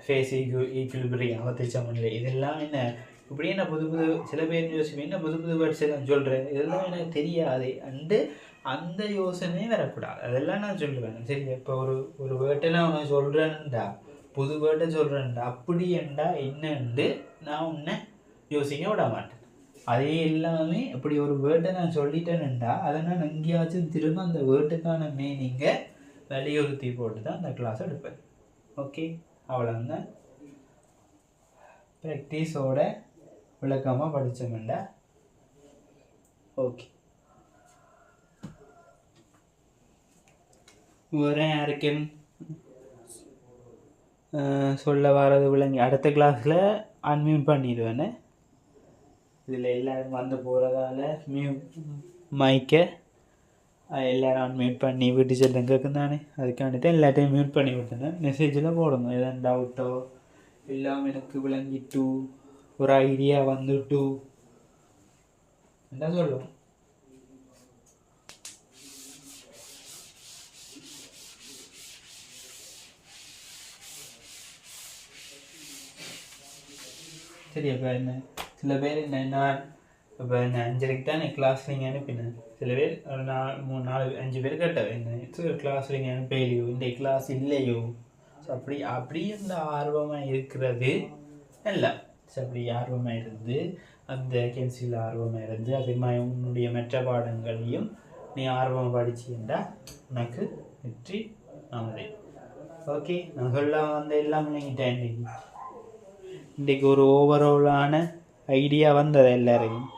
ஃபேஸ் ஈக்குலிபிரியம், அவத்திச்சமநிலை, இதெல்லாம் என்ன இப்படி என்ன புது சில பேர் யோசிப்பேன், என்ன புது வேர்ட்ஸ் எல்லாம் சொல்கிறேன், இதெல்லாம் எனக்கு தெரியாது அந்த யோசனையே வரக்கூடாது. அதெல்லாம் நான் சொல்லுவேன். சரி, இப்போ ஒரு வேர்ட்டை நான் சொல்கிறேன்டா, புது வேர்ட்டை சொல்கிறேன்டா, அப்படி என்றா என்னண்டு நான் உன்னை யோசிக்க விட மாட்டேன். அதே எல்லாமே இப்படி ஒரு வேர்ட்டை நான் சொல்லிட்டேன்டா, அதை நான் எங்கேயாச்சும் திரும்ப அந்த வேர்ட்டுக்கான மீனிங்கை வலியுறுத்தி போட்டு தான் அந்த கிளாஸ் எடுப்பேன். ஓகே, அவ்வளோதான். ப்ராக்டிஸோட விளக்கமாக படித்தோம்டா. ஓகே, வேறு யாருக்கும் சொல்ல வர்றது விளங்கி அடுத்த கிளாஸில் அன்மியூட் பண்ணிடுவேன்னு. இதில் எல்லோரும் வந்து போகிறதால மைக்கை எல்லோரும் அன்மியூட் பண்ணி விட்டு செல்லும் கேட்கும் தானே, அதுக்காண்டி தான் எல்லாத்தையும் மியூட் பண்ணி விட்டுனேன். மெசேஜில் போடணும், எதாவது டவுட்டோ எல்லாம் எனக்கு விளங்கிட்டு ஒரு ஐடியா வந்துட்டு என்ன சொல்லுவோம். சரி, அப்போ என்ன சில பேர் நான் இப்போ நான் 5:30 தான் கிளாஸ் நீங்கள் அனுப்பினேன். சில பேர் 3-4-5 பேர் கேட்டவன் என்ன கிளாஸ் நீங்கள் அனுப்பலையோ, இந்த கிளாஸ் இல்லையோ. ஸோ அப்படி இந்த ஆர்வமாக இருக்கிறது இல்லை. ஸோ அப்படி ஆர்வமாக இருந்து அந்த கெமிஸ்ட்ரியில் ஆர்வமாக இருந்து அதே மாதிரி உன்னுடைய மற்ற பாடங்களையும் நீ ஆர்வமாக படிச்சுட்டா உனக்கு வெற்றி ஆகுது. ஓகே, நான் சொல்ல வந்த எல்லாம் விளங்கிட்டேன். இன்றைக்கு ஒரு ஓவராலான ஐடியா வந்தது எல்லாரையும்.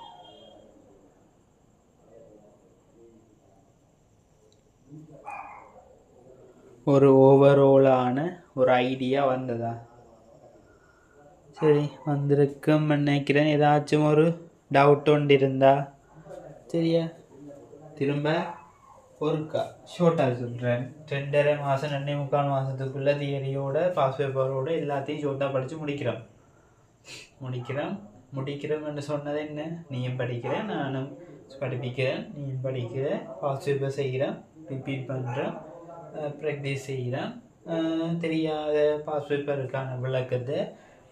ஒரு ஓவராலான ஒரு ஐடியா வந்ததா? சரி, வந்திருக்கும் நினைக்கிறேன். ஏதாச்சும் ஒரு டவுட் ஒன்று இருந்தா சரியா திரும்ப ஒருக்கா ஷோர்ட்டாக சொல்கிறேன். 2.5 மாதம் 2.25 மாதத்துக்குள்ளே தியரியோட பாஸ் பேப்பரோட எல்லாத்தையும் ஷோர்ட்டாக படித்து முடிக்கிறோம் என்று சொன்னது என்ன? நீயும் படிக்கிறேன், நானும் படிப்பிக்கிறேன், நீயும் படிக்கிற, பாஸ் பேப்பர் செய்கிறேன், ரிப்பீட் பண்ணுறேன், ப்ராக்டிஸ் செய்கிறேன், தெரியாத பாஸ் பேப்பருக்கான விளக்கத்தை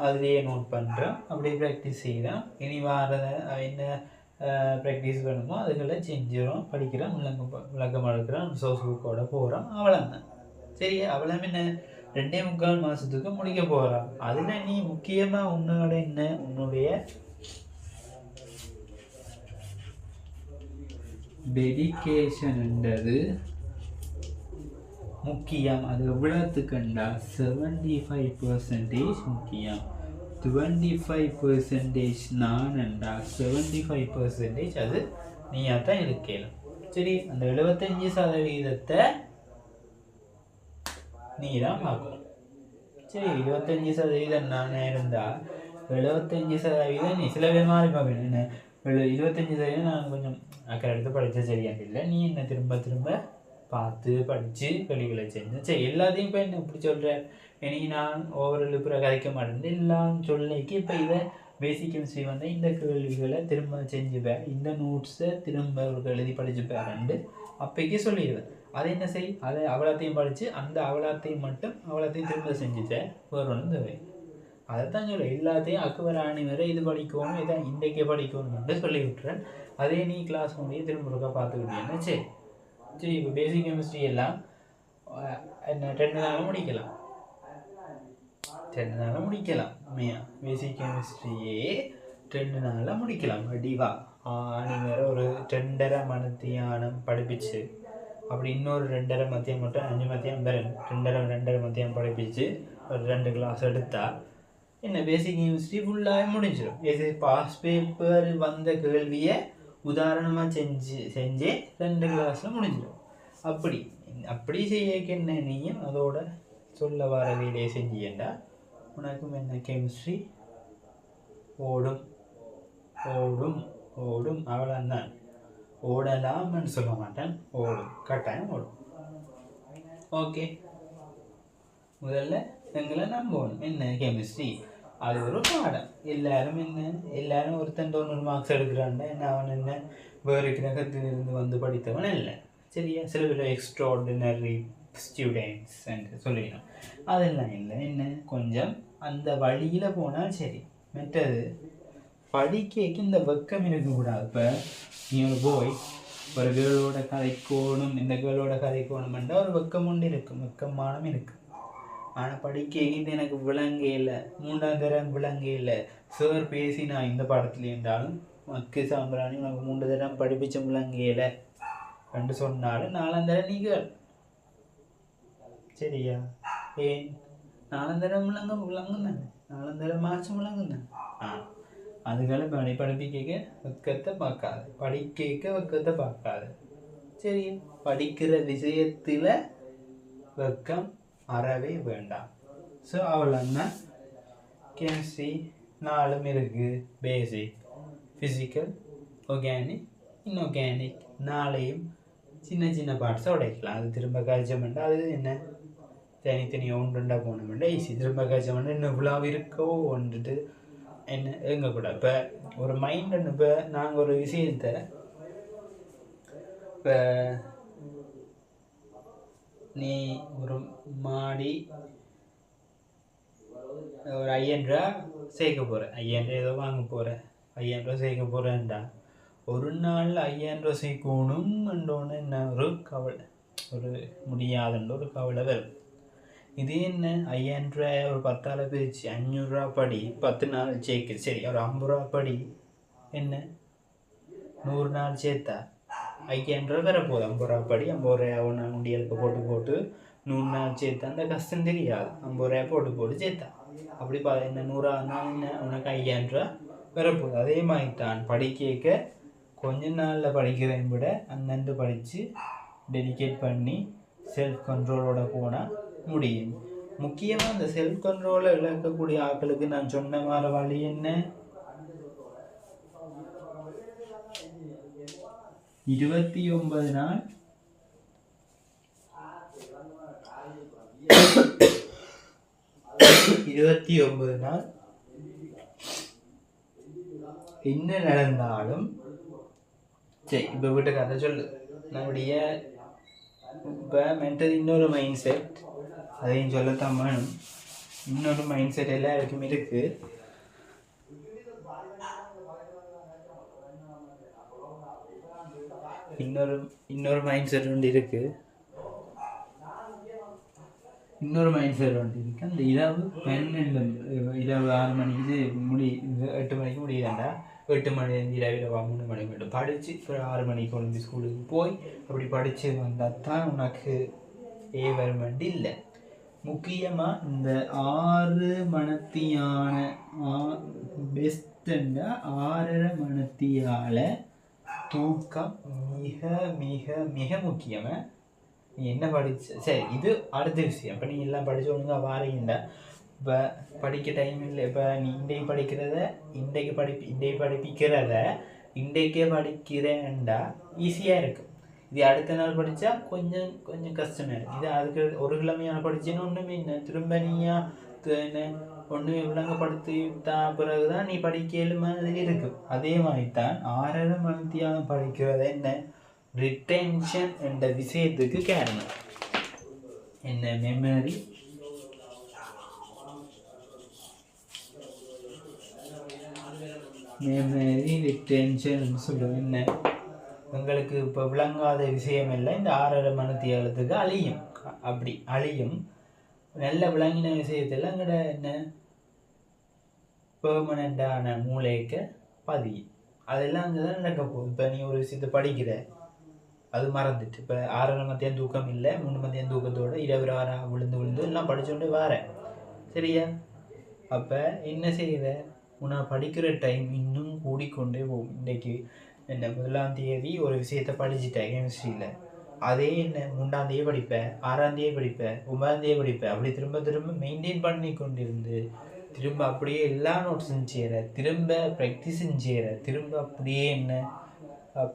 அதிலேயே நோட் பண்ணுறேன், அப்படியே ப்ராக்டிஸ் செய்கிறேன். இனி வாரத என்ன ப்ராக்டிஸ் வேணுமோ அதுக்கெல்லாம் செஞ்சிடும், படிக்கிறோம், விளக்கம் எடுக்கிறோம், சோர்ஸ் புக்கோட போகிறோம். அவ்வளோதான். சரி, அவ்வளோ என்ன 2.25 மாதத்துக்கு முடிக்க போகிறோம். அதில் நீ முக்கியமாக உன்னுடைய டெடிகேஷன்ன்றது முக்கியம். அது எவ்வளோத்துக்குண்டா 75% முக்கியம். 25% நான்ண்டா 75% அது நீயாக தான் இருக்கலாம். சரி, அந்த 75% நீ தான் பார்க்கணும். சரி, 25% நானே இருந்தால் 75% நீ சில பேர் மாறி பார்ப்பேன். என்ன 25% நான் கொஞ்சம் அக்கறை எடுத்து படித்த சரியாக இல்லை, நீ என்ன திரும்ப திரும்ப பார்த்து படித்து கேள்விகளை செஞ்சு சரி எல்லாத்தையும் இப்போ என்ன இப்படி சொல்கிற. இனி நான் ஒவ்வொரு எழுப்புற கதைக்க மாட்டேன் எல்லாம் சொல்லிக்கு. இப்போ இதை பேசிக் கெமிஸ்ட்ரி வந்து இந்த கேள்விகளை திரும்ப செஞ்சுப்பேன், இந்த நோட்ஸை திரும்ப ஒரு எழுதி படிச்சுப்பேன் அப்போக்கே சொல்லிடுவேன். அதை என்ன செய், அதை அவ்வளோத்தையும் படித்து அந்த அவ்வளோத்தையும் திரும்ப செஞ்சுட்டேன் வேறு ஒன்றும் தேவை. அதைத்தான் சொல்ல எல்லாத்தையும் அக்குவர் ஆணி வரை இது படிக்கணும், இதான் இன்றைக்கே படிக்கணும்னு சொல்லி விட்டுறேன். அதே நீ கிளாஸ் முடிய திரும்ப இருக்கா பார்த்துக்கிட்டீங்கன்னா சரி. சரி, இப்போ பேசிக் கெமிஸ்ட்ரி எல்லாம் என்ன 2 நாளில் முடிக்கலாம், 2 நாளில் முடிக்கலாம். உண்மையா பேசிக் கெமிஸ்ட்ரியே 2 நாளில் முடிக்கலாம். வடிவா நீ வேறு ஒரு 2.5 மணித்தியானம் படிப்பிச்சு, அப்படி இன்னொரு 2.5 மத்தியம் மட்டும் 5 மத்தியம் வேறு 2.5 மத்தியம் படிப்பிச்சு ஒரு 2 கிளாஸ் எடுத்தால் என்ன பேசிக் கெமிஸ்ட்ரி ஃபுல்லாக முடிஞ்சிடும். இது பாஸ் பேப்பர் வந்த கேள்வியை உதாரணமாக செஞ்சு 2 கிளாஸில் முடிஞ்சிடும். அப்படி செய்யக்கு என்ன நீயும் அதோட சொல்ல வர வேலையை செஞ்சியண்டா உனக்கும் என்ன கெமிஸ்ட்ரி ஓடும் ஓடும் ஓடும். அவ்வளோதான், ஓடலாம்னு சொல்ல மாட்டேன், ஓடும், கட்டாயம் ஓடும். ஓகே, முதல்ல எங்களை நம்பணும். என்ன கெமிஸ்ட்ரி அது ஒரு பாடம். எல்லாரும் ஒருத்தன் 90 மார்க்ஸ் எடுக்கிறான்டா என்ன அவன் என்ன வேறு கிரகத்திலிருந்து வந்து படித்தவன் இல்லை. சரியா, சில பேர் எக்ஸ்ட்ராடினரி ஸ்டூடெண்ட்ஸ் என்று சொல்லிடணும். அதெல்லாம் இல்லை. என்ன கொஞ்சம் அந்த வழியில் போனால் சரி. மற்றது படிக்கைக்கு இந்த வெக்கம் இருக்கக்கூடாது. இப்போ நீ ஒரு போய் ஒரு கேர்ளோட கதைக்கோணும், இந்த கேர்ளோட கதைக்கோணுமெண்டா ஒரு வெக்கம் ஒன்று இருக்கும், வெக்கமானம் இருக்கும். ஆனால் படிக்க இது எனக்கு விளங்க இல்லை, 3ஆம் தரம் விளங்க இல்லை. சார் பேசினா இந்த பாடத்துல இருந்தாலும் மக்கு சாம்பிராணி உனக்கு 3 தரம் படிப்பிச்ச விளங்க இல்லை என்று சொன்னாலும் 4ஆம் தரம் நீங்கள் சரியா. ஏன் 4ஆம் தரம் விளங்குன்னு 4ஆம் தரம் மார்ச்சும் விளங்குன்னு அதுக்கால படிப்பிக்க வெக்கத்தை பார்க்காது, படிக்க வெக்கத்தை பார்க்காது. சரி, படிக்கிற விஷயத்தில் வெக்கம் அறவே வேண்டாம். ஸோ அவ்வளோன்னா கெமிஸ்ட்ரி 4 இருக்குது. பேசிக், ஃபிசிக்கல், ஆர்கானிக், இன்ஆர்கானிக் 4ஐயும் சின்ன சின்ன பார்ட்ஸாக உடைக்கலாம். அது திரும்ப காய்ச்சமெண்டா அது என்ன தனித்தனியாக ஒன்றுண்டா போனோம்னா ஈஸி. திரும்ப காய்ச்சமெண்டா இன்னும் இவ்வளோ இருக்கோ வந்துட்டு என்ன எங்க கூட. இப்போ ஒரு மைண்ட் இப்போ நாங்கள் ஒரு விஷயத்தை இப்போ நீ ஒரு மாடி ஒரு 5000 ரூபா சேர்க்க போகிற, 5000 ரூபா ஏதோ வாங்க போகிற, 5000 ரூபா சேர்க்க போகிறேன்டா ஒரு நாளில் 5000 ரூபா சேர்க்கணும்ன்றோன்னு என்ன ஒரு கவலை, ஒரு முடியாதுன்ற ஒரு கவலை வரும். இது என்ன 5000 ரூபா ஒரு 10ஆல் பிரிச்சு 500 ரூபா படி 10 நாள் சேர்க்கு. சரி, ஒரு 50 ரூபா படி என்ன 100 நாள் சேர்த்தா 5000 ரூபா வேற போகுது. 50 ரூபா படி 50 ரூபா ஒன்று முடியலுக்கு போட்டு 100 நாள் சேர்த்தா அந்த கஷ்டம் தெரியாது. 50 ரூபா போட்டு சேர்த்தா அப்படி என்ன 100ஆவது நாள் என்ன உனக்கு 5000 ரூபா வேற போகுது. அதே மாதிரி தான் படிக்க கொஞ்ச நாளில் படிக்கிறதை விட அந்தண்டு படித்து டெடிகேட் பண்ணி செல்ஃப் கண்ட்ரோலோட போனால் முடியும். முக்கியமாக அந்த செல்ஃப் கண்ட்ரோலை இழக்கக்கூடிய ஆட்களுக்கு நான் சொன்ன மாதிரி வழி என்ன, 29 நாள் 29 நாள் என்ன நடந்தாலும் சரி. இப்போ வீட்டு கதை சொல்லு. நம்முடைய இப்போ மென்டல் இன்னொரு மைண்ட் செட், அதையும் சொல்லத்தான் வேணும். இன்னொரு மைண்ட் செட் எல்லாருக்கும் இருக்குது. இன்னொரு மைண்ட் செட் ஒன்று இருக்குது. அந்த இரவு 6 மணிக்கு 8 மணிக்கு முடியுதாண்டா. 8 மணி இரவில் 3 மணி மட்டும் படித்து ஒரு 6 மணிக்கு ஒழுங்கு ஸ்கூலுக்கு போய் அப்படி படித்து வந்தால் தான் உனக்கு ஏவர்மெண்ட் இல்லை. முக்கியமாக இந்த 6 மணித்தியான பெஸ்ட்டுண்டா 6.5 மணித்தியால் தூக்கம் மிக மிக மிக முக்கியம். நீ என்ன படிச்ச சரி, இது அடுத்த விஷயம். இப்போ நீ எல்லாம் படிச்சு ஒழுங்கா வாரீங்கடா. இப்போ படிக்க டைம் இல்லை. இப்போ நீ இன்றைக்கு படிக்கிறத இன்றைக்கு படிப்பிக்கிறத இன்றைக்கே படிக்கிறேன்டா ஈஸியாக இருக்கும். இது அடுத்த நாள் படித்தா கொஞ்சம் கொஞ்சம் கஷ்டமாக இருக்கும். இது அதுக்கு ஒரு கிழமையான படிச்சேன்னு ஒன்றுமே இல்லை. திரும்ப நீயா என்ன ஒன்றுமே விளங்கப்படுத்திட்டா பிறகுதான் நீ படிக்க மாதிரி இருக்கும். அதே மாதிரி தான் 6.5 மணித்தியாலம் படிக்கிறத என்ன ரிட்டென்ஷன் என்ற விஷயத்துக்கு காரணம். என்ன மெமரி ரிட்டென்ஷன் சொல்லுவோம். என்ன உங்களுக்கு இப்போ விளங்காத விஷயம் இல்லை, இந்த 6.5 மணித்தியாலத்துக்கு அழியும். அப்படி அழியும். நல்ல விளங்கின விஷயத்தில் எங்கட என்ன பெர்மனண்டான மூளைக்கு பதியும். அதெல்லாம் அங்கே தான் நடக்க போகுது. இப்போ நீ ஒரு விஷயத்தை படிக்கிற, அது மறந்துட்டு இப்போ 6.5 மத்தியானம் தூக்கம் இல்லை, 3 மத்தியானம் தூக்கத்தோடு இரவு விழுந்து எல்லாம் படிச்சுட்டு வரேன். சரியா? அப்போ என்ன செய்கிற, உன்னை படிக்கிற டைம் இன்னும் கூடிக்கொண்டே போகும். இன்றைக்கு என்ன 1ஆம் தேதி ஒரு விஷயத்தை படிச்சுட்டேன் கெமிஸ்ட்ரியில், அதே என்ன 3ஆம் தேதி படிப்பேன், 6ஆம் தேதி படிப்பேன், 9ஆம் தேதி படிப்பேன். அப்படி திரும்ப திரும்ப மெயின்டைன் பண்ணி கொண்டிருந்து திரும்ப அப்படியே எல்லா நோட்ஸும் செய்கிற, திரும்ப ப்ராக்டிஸும் செய்கிற, திரும்ப அப்படியே என்ன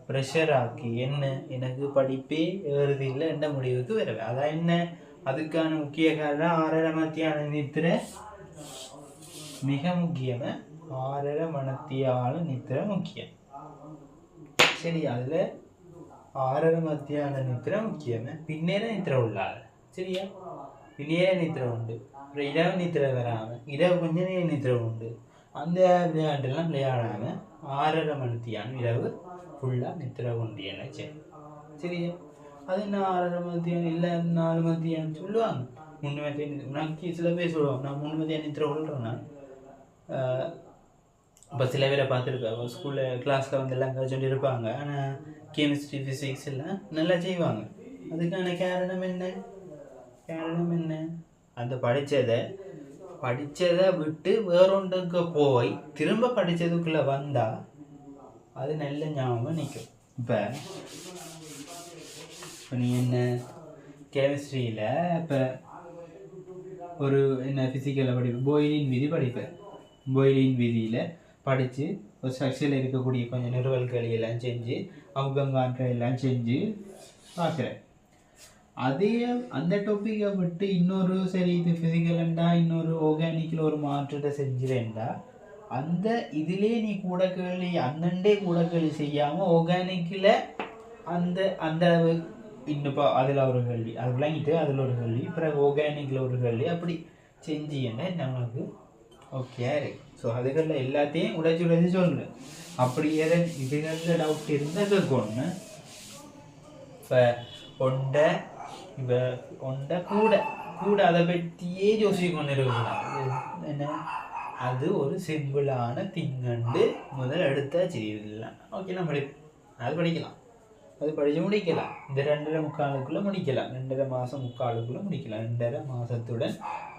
ப்ரெஷர் ஆக்கி என்ன எனக்கு படிப்பே ஏறுது இல்லை என்ற முடிவுக்கு வருவேன். அதான் என்ன அதுக்கான முக்கிய காரணம் 6.5 மணித்தியாலம் நித்திரை மிக முக்கியமாக. 6.5 மணித்தியாலம் நித்திரை முக்கியம். சரி, அதில் 6.5 மத்தியான நித்திரை முக்கியமே. பின்னேற நித்திரை உள்ளாது. சரியா? பின்னேற நித்திரை உண்டு. அப்புறம் இரவு நித்திரை வராமல் இரவு கொஞ்ச நேரம் நித்திரை உண்டு. அந்த விளையாட்டெல்லாம் விளையாடாமல் 6.5 மணித்தியான இரவு ஃபுல்லாக நித்திரை உண்டு. என்ன சரி சரியா? அது என்ன 6.5 மணித்தியானம் இல்லை 4 மணித்தியானம் சொல்லுவாங்க. 3 மணித்தியானம் உனக்கு சில பேர் சொல்லுவாங்க நான் 3 மணித்தியானம் நித்திரை விழுறேன்னா. இப்போ சில பேரை பார்த்துருக்காங்க ஸ்கூலில் கிளாஸில் வந்து எல்லாம் சொல்லிட்டு இருப்பாங்க. ஆனால் கெமிஸ்ட்ரி ஃபிசிக்ஸ் எல்லாம் நல்லா செய்வாங்க. அதுக்கான காரணம் என்ன? அந்த படித்ததை விட்டு வேறொன்றுக்கு போய் திரும்ப படித்ததுக்குள்ளே வந்தால் அது நல்ல ஞாபகம் நிற்கும். இப்போ நீ என்ன கெமிஸ்ட்ரியில் இப்போ ஒரு என்ன ஃபிசிக்கலில் படிப்பேன், போய்லின் விதி படிப்பேன். போய்லின் விதியில் படித்து ஒரு ஸ்ட்ரக்சரில் இருக்கக்கூடிய கொஞ்சம் நிறுவல்களை எல்லாம் செஞ்சு அவுகங்கான்கள் எல்லாம் செஞ்சு பார்க்குறேன். அதே அந்த டாப்பிக்கை விட்டு இன்னொரு சரி இது ஃபிசிக்கல்ண்டா இன்னொரு ஆர்கானிக்கில் ஒரு மாற்றத்தை செஞ்சுறேன்டா அந்த இதிலே நீ கூட கேள்வி அந்தண்டே கூட கேள்வி செய்யாமல் ஆர்கானிக்கில் அந்த அந்த அளவு இன்னும் அதில் ஒரு கேள்வி அது விளங்கிட்டு அதில் ஒரு கேள்வி பிறகு ஆர்கானிக்கில் ஒரு கேள்வி அப்படி செஞ்சீங்கன்னா நமக்கு ஓகே இருக்கு. ஸோ அதுகளில் எல்லாத்தையும் உடைச்சி சொல்கிறேன். அப்படி ஏதாவது இதுகளில் டவுட் இருந்தால் கேட்கணுன்னு. இப்போ ஒன்றை கூட அதை பற்றியே யோசிச்சு கொண்டு இருக்கக்கூடாது. என்ன அது ஒரு சிம்பிளான திங்கண்டு முதல் எடுத்தா செய்யலாம். ஓகே, நான் அது படிக்கலாம், அது படித்து முடிக்கலாம். இந்த 2.5 முக்காலுக்குள்ளே முடிக்கலாம். 2.5 மாதம் முக்காலுக்குள்ளே முடிக்கலாம். 2.5 மாதத்துடன்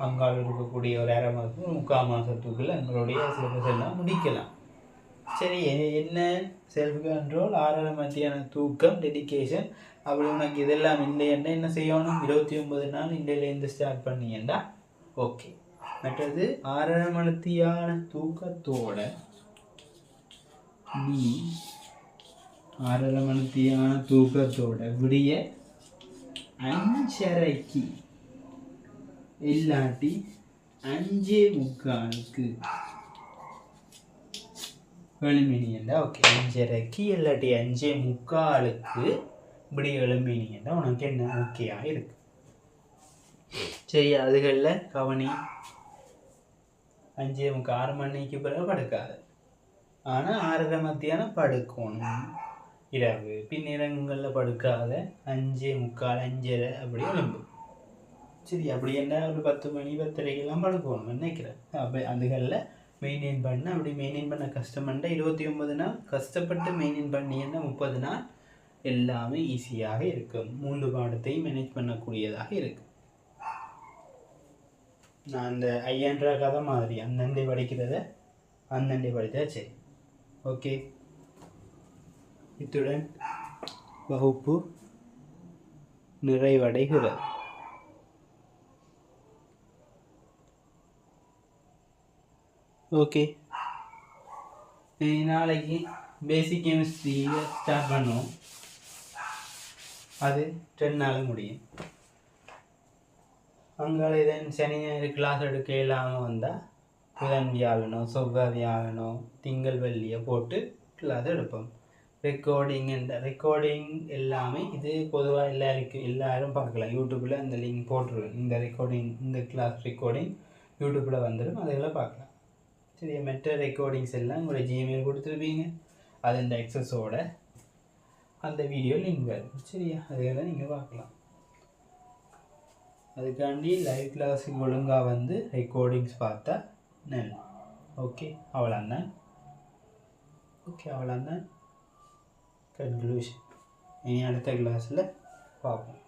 அங்கால் இருக்கக்கூடிய ஒரு 1/2 மாதத்துக்கு 3/4 மாதத்துக்குள்ளே எங்களுடைய சிலபஸ் எல்லாம் முடிக்கலாம். சரி, என்ன செல்ஃப் கண்ட்ரோல், 6.5 மத்தியான தூக்கம், டெடிக்கேஷன். அப்படி உனக்கு இதெல்லாம் இல்லைன்னா என்ன செய்யணும்? 29 நாள் இன்றையிலேருந்து ஸ்டார்ட் பண்ணியண்டா ஓகே. மற்றது 6.5 மணித்தியான தூக்கத்தோட நீ 6.5 மணித்தியான தூக்கத்தோட விடிய 5:30 இல்லாட்டி 5:45 எழுமினியண்டா ஓகே. 5:30 இல்லாட்டி 5:45 இப்படி எழுமினியண்டா உனக்கு என்ன ஓகேயாக இருக்கு. சரி, அதுகளில் கவனி. 5:45 6 மணிக்கு பிறகு படுக்காது. ஆனால் 6.5 மத்தியானம் படுக்கணும் இரவு. பின்னிரங்களில் படுக்காத 5:45 5:30 அப்படி எழும்பு. சரி, அப்படி என்ன ஒரு 10 மணி 10:30 படுக்கணும் நினைக்கிறேன். அப்போ அதுகளில் மெயின்டைன் பண்ண அப்படி மெயின்டைன் பண்ண கஷ்டப்பட்ட 29 நாள் கஷ்டப்பட்டு மெயின்டைன் பண்ணின்னா 30 நாள் எல்லாமே ஈஸியாக இருக்கும். 3 பாடத்தையும் மேனேஜ் பண்ணக்கூடியதாக இருக்கும். நான் அந்த ஐயன்ற கதை மாதிரி அந்தண்டே படிக்கிறத அந்தண்டே படித்தா சரி. ஓகே. இத்துடன் வகுப்பு நிறைவடைகிறது. ஓகே, நாளைக்கு பேசிக் கெமிஸ்ட்ரியை ஸ்டார்ட் பண்ணுவோம். அது 10 நாள் முடியும். அங்கால இதன் சனி ஞாயிறு கிளாஸ் எடுக்க இல்லாமல் வந்தால் புதன் வியாழனோ செவ்வாய் வியாழனோ திங்கள் வெள்ளியை போட்டு கிளாஸ் எடுப்போம். ரெக்கார்டிங் எல்லாமே இது பொதுவாக எல்லாரும் பார்க்கலாம். யூடியூப்பில் இந்த லிங்க் போட்டுருவேன். இந்த கிளாஸ் ரெக்கார்டிங் யூடியூப்பில் வந்துடும், அதெல்லாம் பார்க்கலாம். சரியா? மற்ற ரெக்கார்டிங்ஸ் எல்லாம் உங்களோட ஜிமெயில் கொடுத்துருப்பீங்க. அது இந்த எக்ஸஸோட அந்த வீடியோ லிங்க் வரும். சரியா? அதெல்லாம் நீங்கள் பார்க்கலாம். அதுக்காண்டி லைவ் கிளாஸுக்கு ஒழுங்காக வந்து ரெக்கார்டிங்ஸ் பார்த்தா நல்லா. ஓகே, அவ்வளோதான். கன்க்ளூஷன். இனி அடுத்த கிளாஸில் பார்ப்போம்.